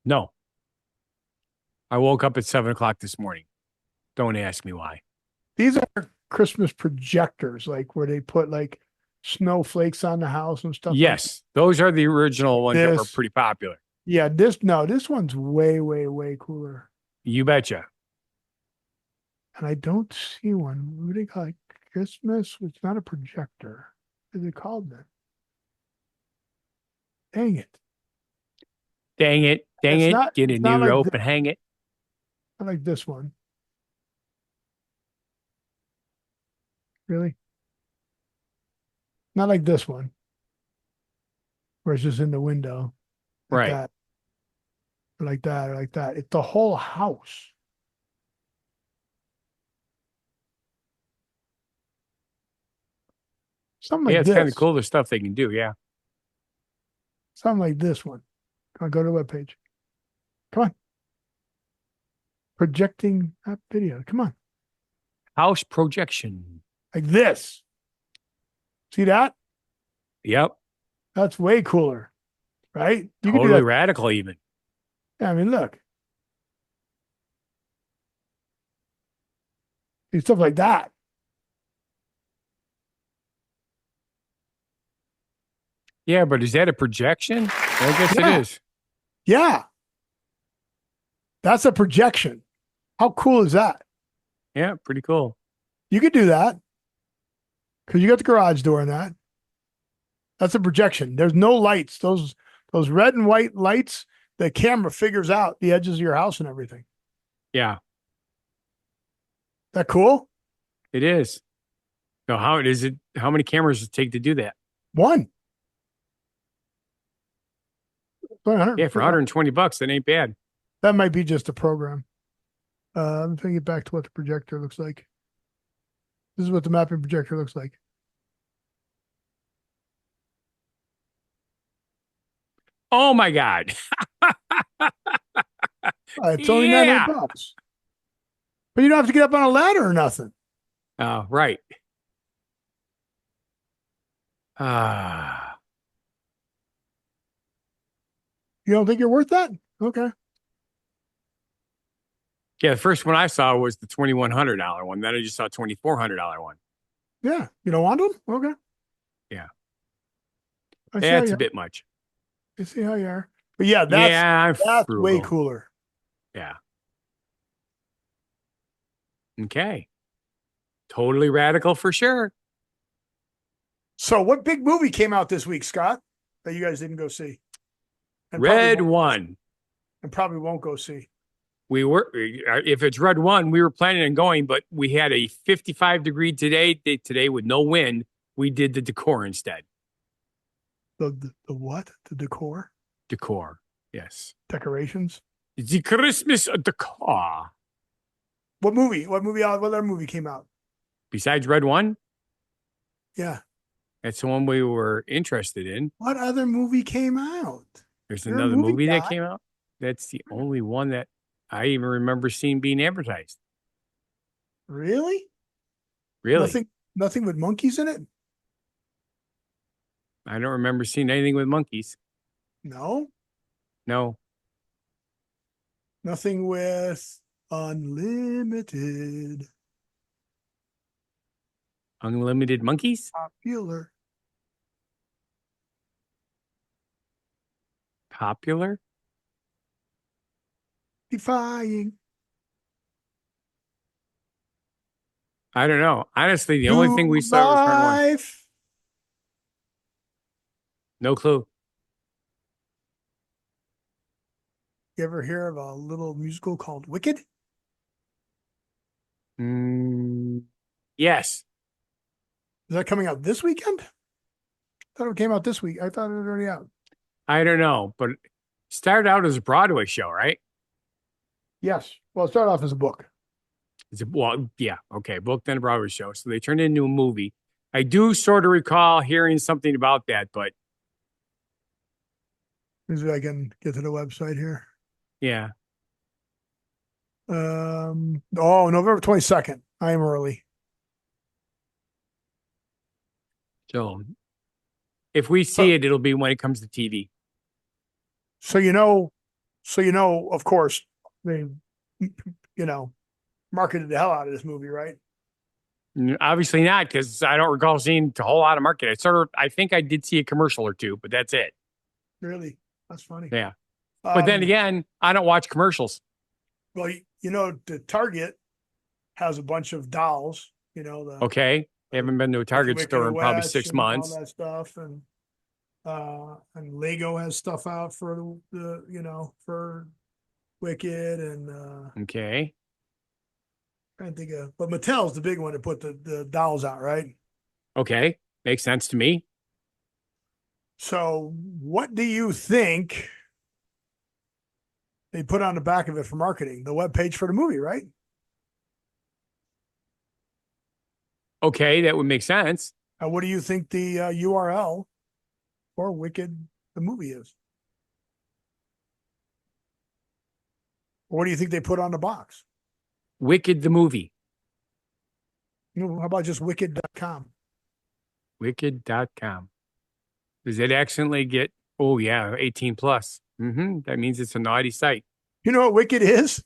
No. I woke up at 7:00 this morning. Don't ask me why. These are Christmas projectors, like where they put like snowflakes on the house and stuff. Yes, those are the original ones that were This- pretty popular. Yeah, this one's way, way, way cooler. You betcha. And I don't see one. What do they call it? Christmas? It's not a projector. What is it called then? Dang it. Dang it. Dang It's it. not- Get a it's not new like rope the- and hang it. I like this one. Really? Not like this one. Where it's just in the window. Like Right. that. Or like that, or like that. It's the whole house. Something Yeah, like it's kind of this. cool the stuff they can do. Yeah. Something like this one. Come on, go to the webpage. Come on. Projecting that video. Come on. House projection. Like this. See that? Yep. That's way cooler. Right? You can do Totally that. radical, even. Yeah, I mean, look. Do stuff like that. Yeah, but is that a projection? I guess Yeah. it is. Yeah. That's a projection. How cool is that? Yeah, pretty cool. You could do that. Because you got the garage door in that. That's a projection. There's no lights. Those red and white lights, the camera figures out the edges of your house and everything. Yeah, That cool? it is. So how is it? How many cameras does it take to do that? One. Yeah, for $120, that ain't bad. That might be just a program. I'm trying to get back to what the projector looks like. This is what the mapping projector looks like. Oh my God. It's only Yeah. $900. But you don't have to get up on a ladder or nothing. Right. Ah, You don't think you're worth that? Okay. yeah. The first one I saw was the $2,100 one. Then I just saw a $2,400 one. Yeah. You don't want them? Okay. Yeah. I see how That's you a bit much. I see how you are. But yeah, that's Yeah, I'm way frugal. cooler. Yeah. Okay. Totally radical for sure. So what big movie came out this week, Scott, that you guys didn't go see? And Red probably won't- one. And probably won't go see. We were, if it's red one, we were planning on going, but we had a 55-degree today with no wind. We did the decor instead. The what? The decor? Decor. Yes. Decorations? The Christmas decor. What movie? What other movie came out? Besides red one, Yeah. that's the one we were interested in. What other movie came out? There's You're a another movie movie that guy. came out. That's the only one that I even remember seeing being advertised. Really? Really? Nothing with monkeys in it? I don't remember seeing anything with monkeys. No. No. Nothing with unlimited Unlimited monkeys? popular. Popular? Defying. I don't know. Honestly, the only thing we to saw was part one. life. No clue. You ever hear of a little musical called Wicked? Yes. Is that coming out this weekend? I thought it came out this week. I thought it was already out. I don't know, but it started out as a Broadway show, right? Yes. Well, it started off as a book. Well, yeah, okay, book then a Broadway show. So they turned it into a movie. I do sort of recall hearing something about that, but Maybe I can get to the website here. yeah. November 22nd. I am early. So if we see it, it'll be when it comes to TV. So of course, they marketed the hell out of this movie, right? Obviously not, because I don't recall seeing a whole lot of market. I think I did see a commercial or two, but that's it. Really? That's funny. Yeah. But then again, I don't watch commercials. Well, the Target has a bunch of dolls, the Okay. I haven't been to a Target Wicked store in probably Witch 6 and all months. that stuff, and Lego has stuff out for for Wicked, and Okay. trying to think of, but Mattel's the big one to put the dolls out, right? Okay. Makes sense to me. So, what do you think they put on the back of it for marketing? The webpage for the movie, right? Okay. That would make sense. And what do you think the URL for Wicked the movie is? Or what do you think they put on the box? Wicked the movie. How about just wicked.com? Wicked.com. Does it accidentally get, oh, yeah, 18 plus? That means it's a naughty site. You know what Wicked is?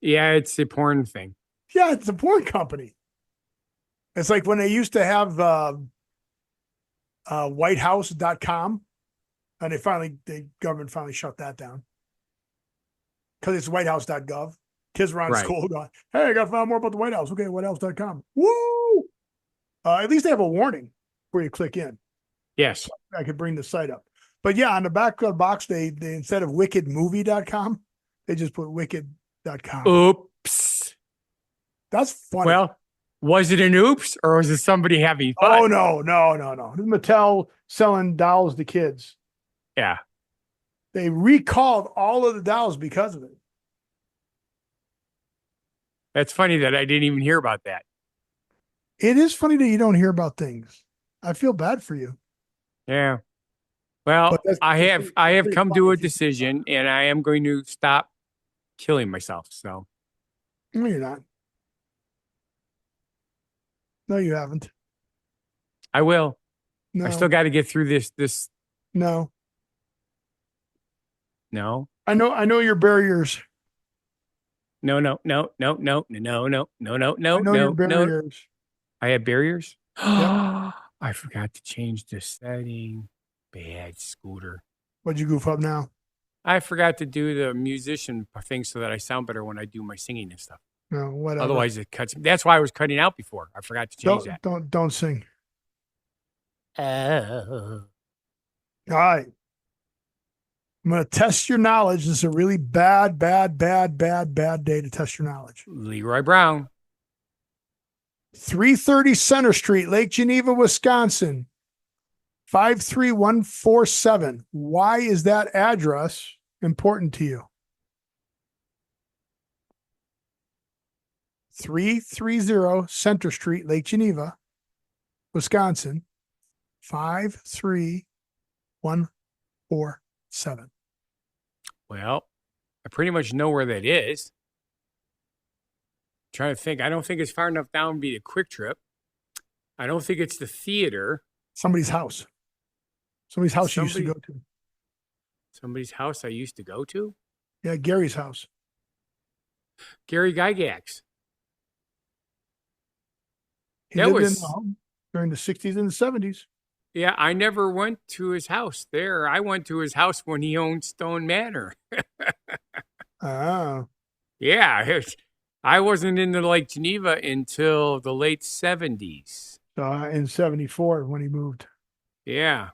Yeah, it's a porn thing. Yeah, it's a porn company. It's like when they used to have whitehouse.com, and the government finally shut that down because it's whitehouse.gov. Kids were on Right. school going, hey, I got to find out more about the White House. Okay, whitehouse.com. Woo! At least they have a warning before you click in. Yes. I could bring the site up. But yeah, on the back of the box, they instead of wickedmovie.com, they just put wicked.com. Oops. That's funny. Well, was it an oops or was it somebody having fun? Oh, no. Mattel selling dolls to kids. Yeah. They recalled all of the dolls because of it. That's funny that I didn't even hear about that. It is funny that you don't hear about things. I feel bad for you. Yeah. Well, But that's- I have pretty come funny to a if you- decision and I am going to stop killing myself. So No, you're not. No, you haven't. I will. No, I still got to get through this. no. No. I know your barriers. No. No. I know your No. barriers. I have barriers. Yep. I forgot to change the setting. Bad scooter. What'd you goof up now? I forgot to do the musician thing so that I sound better when I do my singing and stuff. No, whatever. Otherwise, it cuts. That's why I was cutting out before. I forgot to change that. Don't sing. Oh. All right. I'm going to test your knowledge. This is a really bad day to test your knowledge. Leroy Brown. 330 Center Street, Lake Geneva, Wisconsin. 53147. Why is that address important to you? 330 Center Street, Lake Geneva, Wisconsin. 53147. Well, I pretty much know where that is. Trying to think. I don't think it's far enough down to be a Quick Trip. I don't think it's the theater. Somebody's house. Somebody's house you used to Somebody- go to. Somebody's house I used to go to. Yeah, Gary's house. Gary Gygax. He That lived was- in the home during the 60s and the 70s. Yeah, I never went to his house there. I went to his house when he owned Stone Manor. Ah, Yeah, I wasn't into Lake Geneva until the late 70s. so in 74 when he moved. Yeah.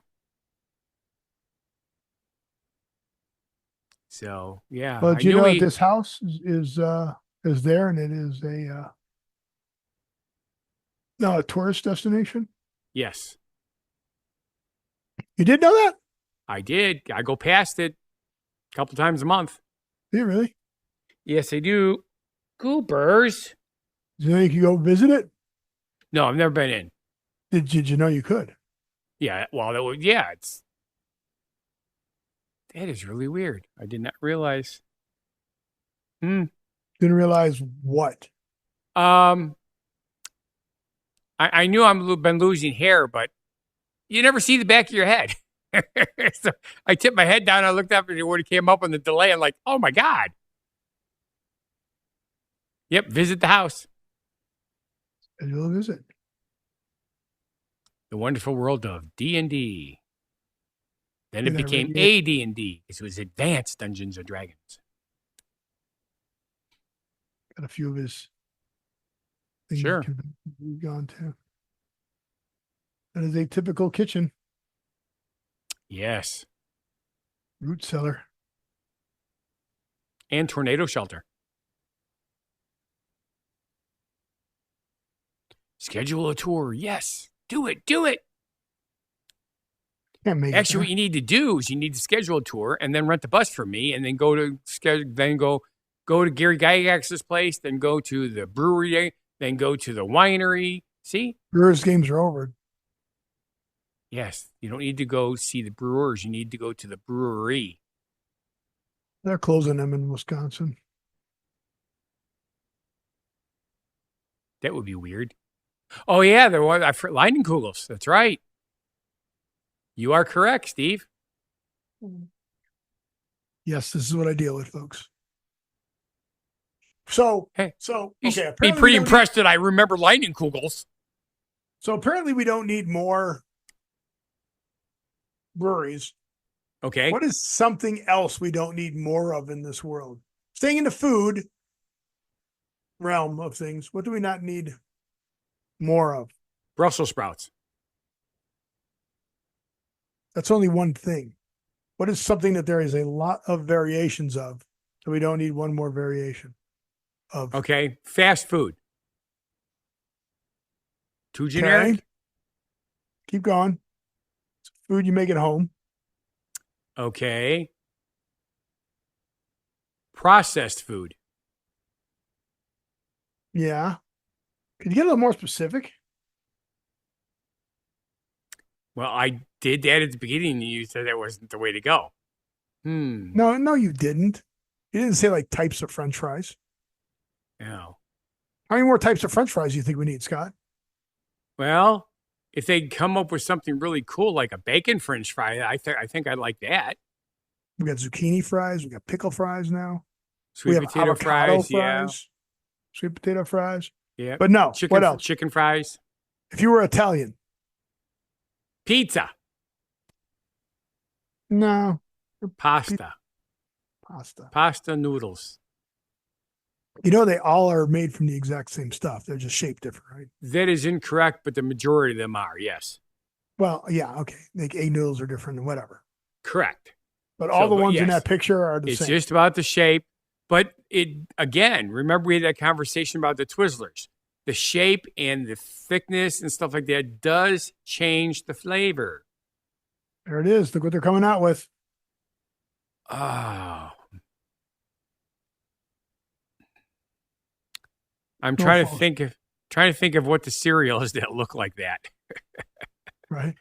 So, yeah. But I you knew know he- that this house is there, and it is a tourist destination. Yes, You did know that? I did. I go past it a couple times a month. Did you really? Yes, I do. Goobers. Did you know you could go visit it? No, I've never been in. Did you know you could? Yeah, well, that is really weird. I did not realize. Didn't realize what? I knew been losing hair, but you never see the back of your head. So I tipped my head down. I looked up and when it came up on the delay, I'm like, oh my God. Yep, visit the house. Schedule a visit. The wonderful world of D&D. Then it Yeah, became really- AD&D. It was Advanced Dungeons and Dragons. Got a few of his things Sure. we've gone to. That is a typical kitchen, Yes. root cellar. And Tornado Shelter. Schedule a tour. Yes. Do it. Do it. Can't make Actually, it what you need to do is you need to schedule a tour and then rent the bus from me and then go to Gary Gygax's place, then go to the brewery, then go to the winery. See? there. Brewers games are over. Yes. You don't need to go see the brewers. You need to go to the brewery. They're closing them in Wisconsin. That would be weird. Oh, yeah. There was Leinenkugels. That's right. You are correct, Steve. Yes, this is what I deal with, folks. So, Hey, so You okay. should be apparently we pretty don't impressed that I remember Leinenkugels. So apparently we don't need more breweries. Okay. What is something else we don't need more of in this world? Staying in the food realm of things, what do we not need more of? Brussels sprouts. That's only one thing. What is something that there is a lot of variations of, so we don't need one more variation of? Okay. Fast food. Too generic. Okay. Keep going. It's food you make at home. Okay. Processed food. Yeah. Could you get a little more specific? Well, I did that at the beginning. And you said that wasn't the way to go. No, you didn't. You didn't say like types of French fries. No. How many more types of French fries do you think we need, Scott? Well, if they come up with something really cool like a bacon French fry, I think I'd like that. We got zucchini fries. We got pickle fries now. Sweet we have potato avocado fries. Sweet potato fries. Yeah. But no, Chicken, what else? Chicken fries. If you were Italian, Pizza. no, Pasta. pasta. Pasta noodles. You know, they all are made from the exact same stuff. They're just shaped different, right? That is incorrect, but the majority of them are, yes. Well, yeah, okay. Like egg noodles are different and whatever. Correct. But all the but ones in yes, that picture are the It's same. just about the shape. But it again, remember we had that conversation about the Twizzlers. The shape and the thickness and stuff like that does change the flavor. There it is. Look what they're coming out with. Oh. I'm No trying to fault. think of what the cereal is that look like that. Right.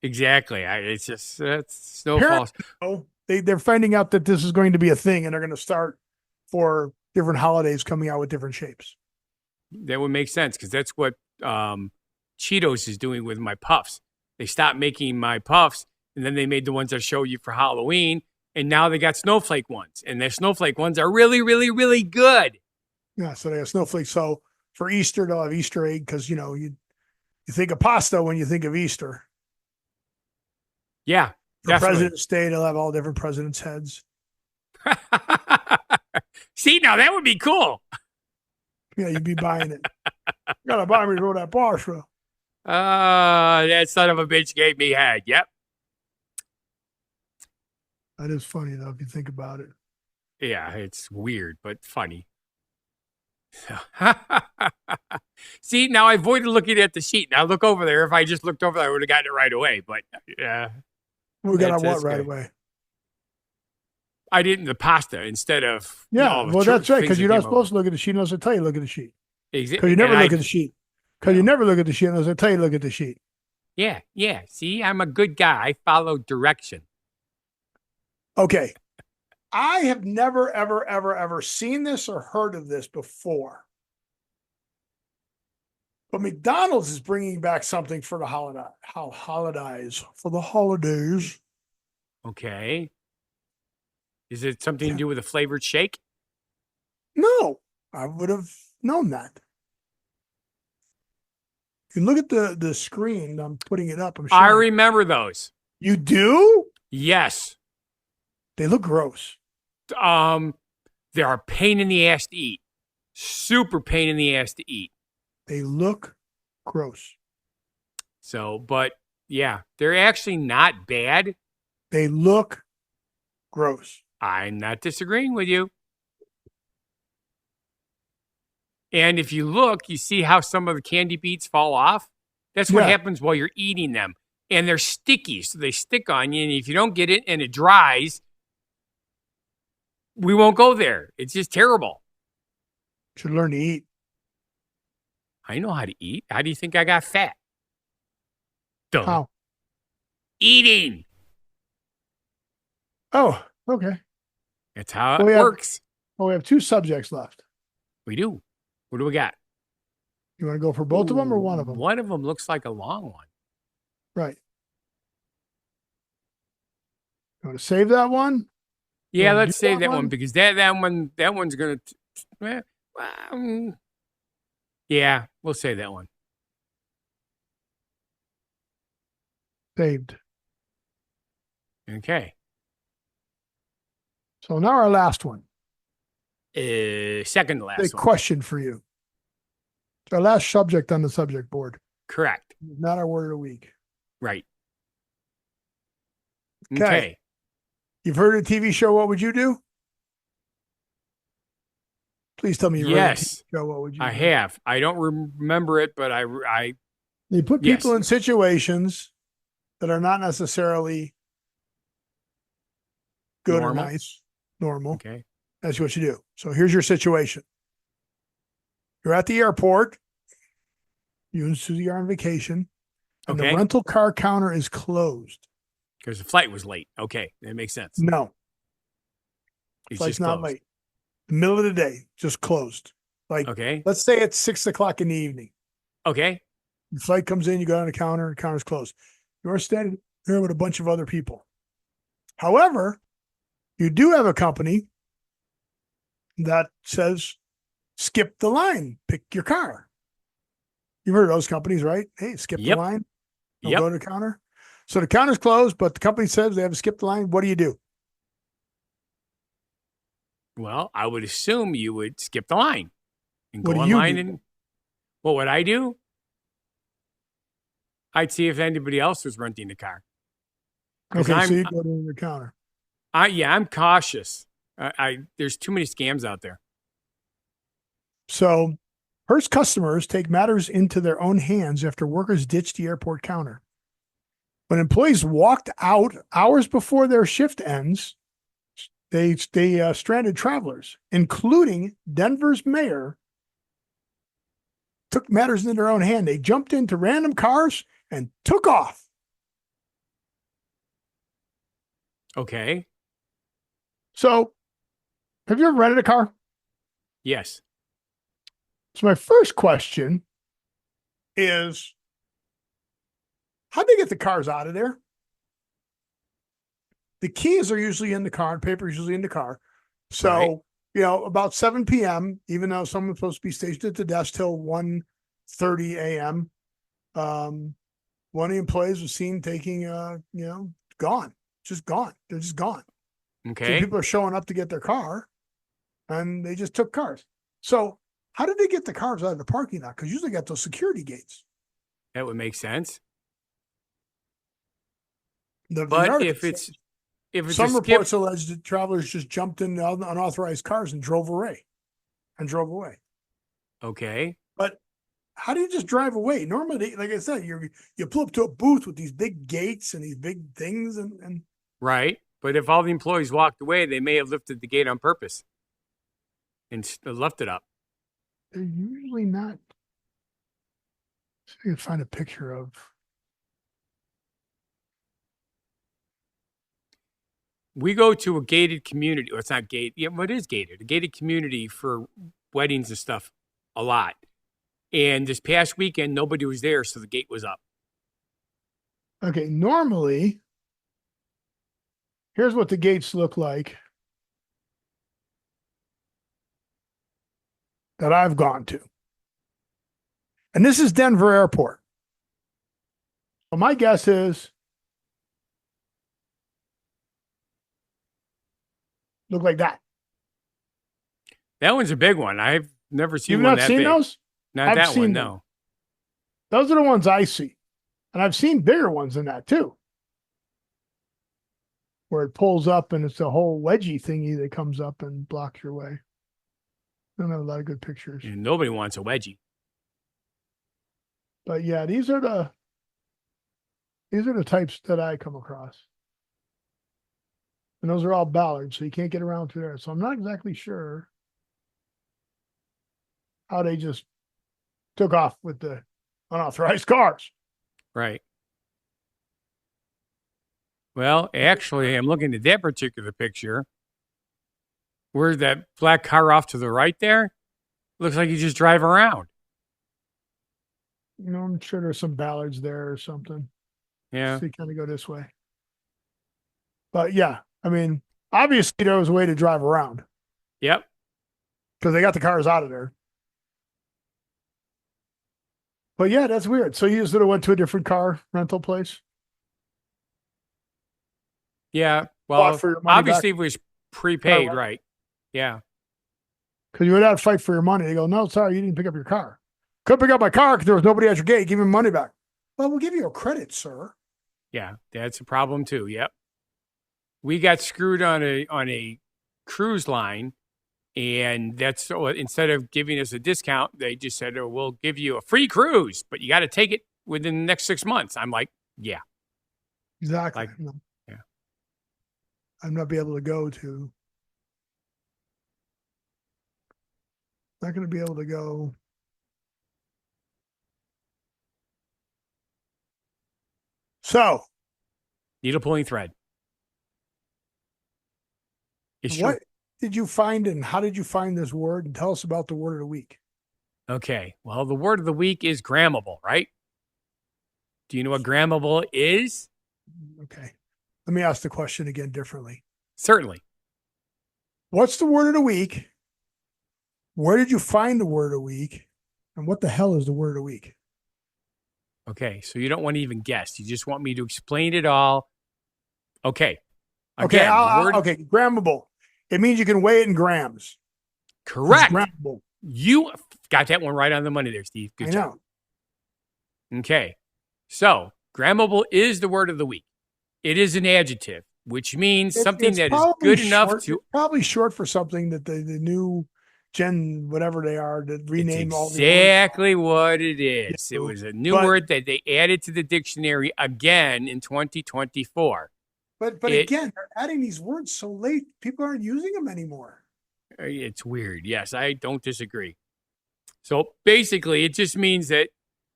Exactly. It's just it's no Parent- false. Oh, they're finding out that this is going to be a thing, and they're going to start for different holidays coming out with different shapes. That would make sense because that's what Cheetos is doing with my puffs. They stopped making my puffs, and then they made the ones I showed you for Halloween, and now they got snowflake ones, and their snowflake ones are really, really, really good. Yeah, so they have snowflakes. So for Easter, they'll have Easter egg because you think of pasta when you think of Easter. Yeah, For definitely. President's Day, they'll have all different presidents' heads. See, now that would be cool. Yeah, you'd be buying it. You gotta buy me for that pasta. That son of a bitch gave me head. Yep. That is funny though, if you think about it. Yeah, it's weird, but funny. See, now I avoided looking at the sheet. Now look over there. If I just looked over there, I would have gotten it right away. But yeah, We got That's- our what that's right good. away. I did the pasta instead of Yeah, all the well, that's right, because things you're that not came supposed to look at the sheet unless I tell you to look at the sheet. Because Because you never look at the sheet. Because you never look at the sheet unless I tell you to look at the sheet. Yeah. See, I'm a good guy. I follow direction. Okay. I have never, ever, ever, ever seen this or heard of this before. But McDonald's is bringing back something for the holidays. For the holidays. Okay. Is it something to do with a flavored shake? No, I would have known that. You look at the screen. I'm putting it up. I'm I showing. remember those. You do? Yes. They look gross. They're a pain in the ass to eat. Super pain in the ass to eat. They look gross. So, but yeah, they're actually not bad. They look gross. I'm not disagreeing with you. And if you look, you see how some of the candy beads fall off. That's what Yeah. happens while you're eating them. And they're sticky, so they stick on you. And if you don't get it and it dries, we won't go there. It's just terrible. Should learn to eat. I know how to eat. How do you think I got fat? Duh. How? Eating. Oh, okay. That's how Well, it yeah. works. Well, we have two subjects left. We do. What do we got? You want to go for both of them or one of them? One of them looks like a long one. Right. You want to save that one? Yeah, wanna let's do save that that one one? because that one's gonna. Yeah, we'll save that one. Saved. Okay. So now our last one. Second to A last one. question for you. It's our last subject on the subject board. Correct. Not our word of the week. Right. Okay. Okay. You've heard of the TV show What Would You Do? Please tell me you've heard of the Yes, TV show What Would You Do? I have. I don't remember it, but I They put Yes. people in situations that are not necessarily good Normal? or nice, normal. okay. That's what you do. So here's your situation. You're at the airport. You and Susie are on vacation. And Okay. the rental car counter is closed. Because the flight was late. Okay, that makes sense. No, It's flight's just not closed. late. The middle of the day, just closed. Like, Okay. let's say it's 6:00 in the evening. Okay. The flight comes in, you go on the counter's closed. You're standing there with a bunch of other people. However, you do have a company that says, skip the line, pick your car. You've heard of those companies, right? Hey, skip Yep. the line. Don't Yep. go to the counter. So the counter's closed, but the company says they have to skip the line. What do you do? Well, I would assume you would skip the line and What go do you online do? and what would I do? I'd see if anybody else was renting a car. 'Cause Okay, so I'm- you go to the counter. I'm cautious. There's too many scams out there. So Hearst customers take matters into their own hands after workers ditched the airport counter. When employees walked out hours before their shift ends, they stranded travelers, including Denver's mayor, took matters into their own hand. They jumped into random cars and took off. Okay. So, have you ever rented a car? Yes. So my first question is, how'd they get the cars out of there? The keys are usually in the car and paper is usually in the car. So, Right. About 7 p.m., even though someone's supposed to be stationed at the desk till 1:30 a.m., one of the employees was seen taking, gone, just gone. They're just gone. So Okay. people are showing up to get their car and they just took cars. So how did they get the cars out of the parking lot? Because usually got those security gates. That would make sense. The But article if it's says, some a skip, reports allege that travelers just jumped in unauthorized cars and drove away. okay. But how do you just drive away? Normally, like I said, you pull up to a booth with these big gates and these big things, and Right. But if all the employees walked away, they may have lifted the gate on purpose and left it up. they're usually not. See if I can find a picture of. We go to a gated community, or it's not gated. Yeah, well, it is gated. A gated community for weddings and stuff a lot. And this past weekend, nobody was there, so the gate was up. Okay, normally, here's what the gates look like that I've gone to. And this is Denver Airport. So my guess is look like that. That one's a big one. I've never seen You've one not that seen big. those? Not I've that seen one, them. no. Those are the ones I see. And I've seen bigger ones than that too. Where it pulls up and it's a whole wedgie thingy that comes up and blocks your way. I don't have a lot of good pictures. And nobody wants a wedgie. But yeah, these are the types that I come across. And those are all Ballards, so you can't get around to there. So I'm not exactly sure how they just took off with the unauthorized cars. Right. Well, actually, I'm looking at that particular picture. Where's that black car off to the right there? Looks like you just drive around. I'm sure there's some Ballards there or something. Yeah. So you kind of go this way. But yeah, I mean, obviously there was a way to drive around Yep. because they got the cars out of there. But yeah, that's weird. So you sort of went to a different car rental place? Yeah. Bought Well, for your money obviously back? it was prepaid, Right. right? Yeah. Because you would have to fight for your money. They go, no, sorry, you didn't pick up your car. Couldn't pick up my car because there was nobody at your gate. Give me money back. Well, we'll give you a credit, sir. Yeah. That's a problem too. Yep. We got screwed on a cruise line, and that's so instead of giving us a discount, they just said, "Oh, we'll give you a free cruise, but you got to take it within the next 6 months." I'm like, "Yeah, Exactly. Like- No. yeah. I'm not be able to go to. Not going to be able to go. So needle pulling thread." It's true. what did you find and how did you find this word? And tell us about the word of the week. Okay. Well, the word of the week is grammable, right? Do you know what grammable is? Okay. Let me ask the question again differently. Certainly. What's the word of the week? Where did you find the word of the week? And what the hell is the word of the week? Okay. So you don't want to even guess. You just want me to explain it all. Okay. Okay, Again, the word, okay, grammable. It means you can weigh it in grams. It's correct. grammable. You got that one right on the money there, Steve. Good I job. know. Okay. So, grammable is the word of the week. It is an adjective, which means something It's that is probably good enough short- to. it's probably short for something that the new Gen, whatever they are, that It's rename all the words. exactly what it is. Yeah, It was a new but- word that they added to the dictionary again in 2024. But it- again, they're adding these words so late, people aren't using them anymore. It's weird. Yes, I don't disagree. So basically, it just means that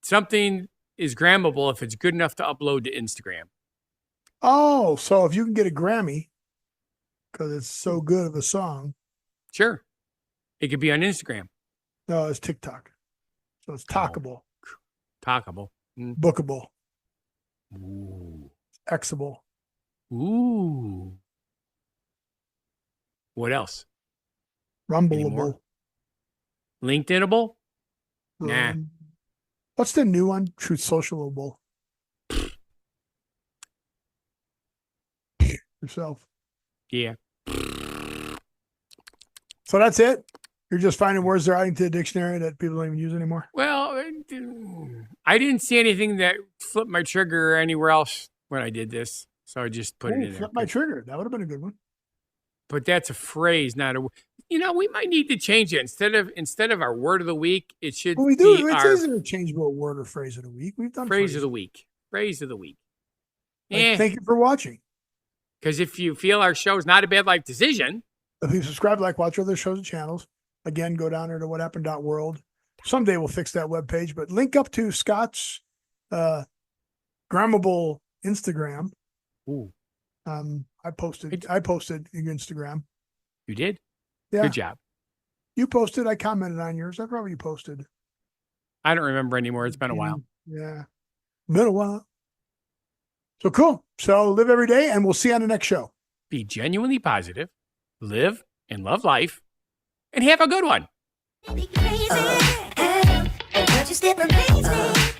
something is grammable if it's good enough to upload to Instagram. Oh, so if you can get a Grammy because it's so good of a song, Sure. It could be on Instagram. No, it's TikTok. So it's talkable, Talkable. bookable, Ooh. Xable. Ooh. What else? Rumbleable. more? LinkedInable? Nah. What's the new one? Truth Socialable. Yourself. Yeah. So that's it. You're just finding words they're adding to the dictionary that people don't even use anymore. Well, I didn't see anything that flipped my trigger anywhere else when I did this. So I just put it in there. Flip my trigger. That would have been a good one. But that's a phrase, not a. We might need to change it instead of our word of the week. It should Well, we do. be It's our easy to change a word or phrase of the week. We've done phrase of the week. Phrase of the week. Like, thank you for watching. Because if you feel our show is not a bad life decision, If you subscribe, like, watch other shows and channels, again, go down there to whathappened.world. Someday we'll fix that webpage, but link up to Scott's grammable Instagram. ooh, I posted your Instagram. you did. Yeah. Good job. You posted. I commented on yours. I probably posted. I don't remember anymore. It's been a while. Yeah. Been a while. So cool. So live every day, and we'll see you on the next show. Be genuinely positive, live and love life, and have a good one. Be crazy. But you still amaze me.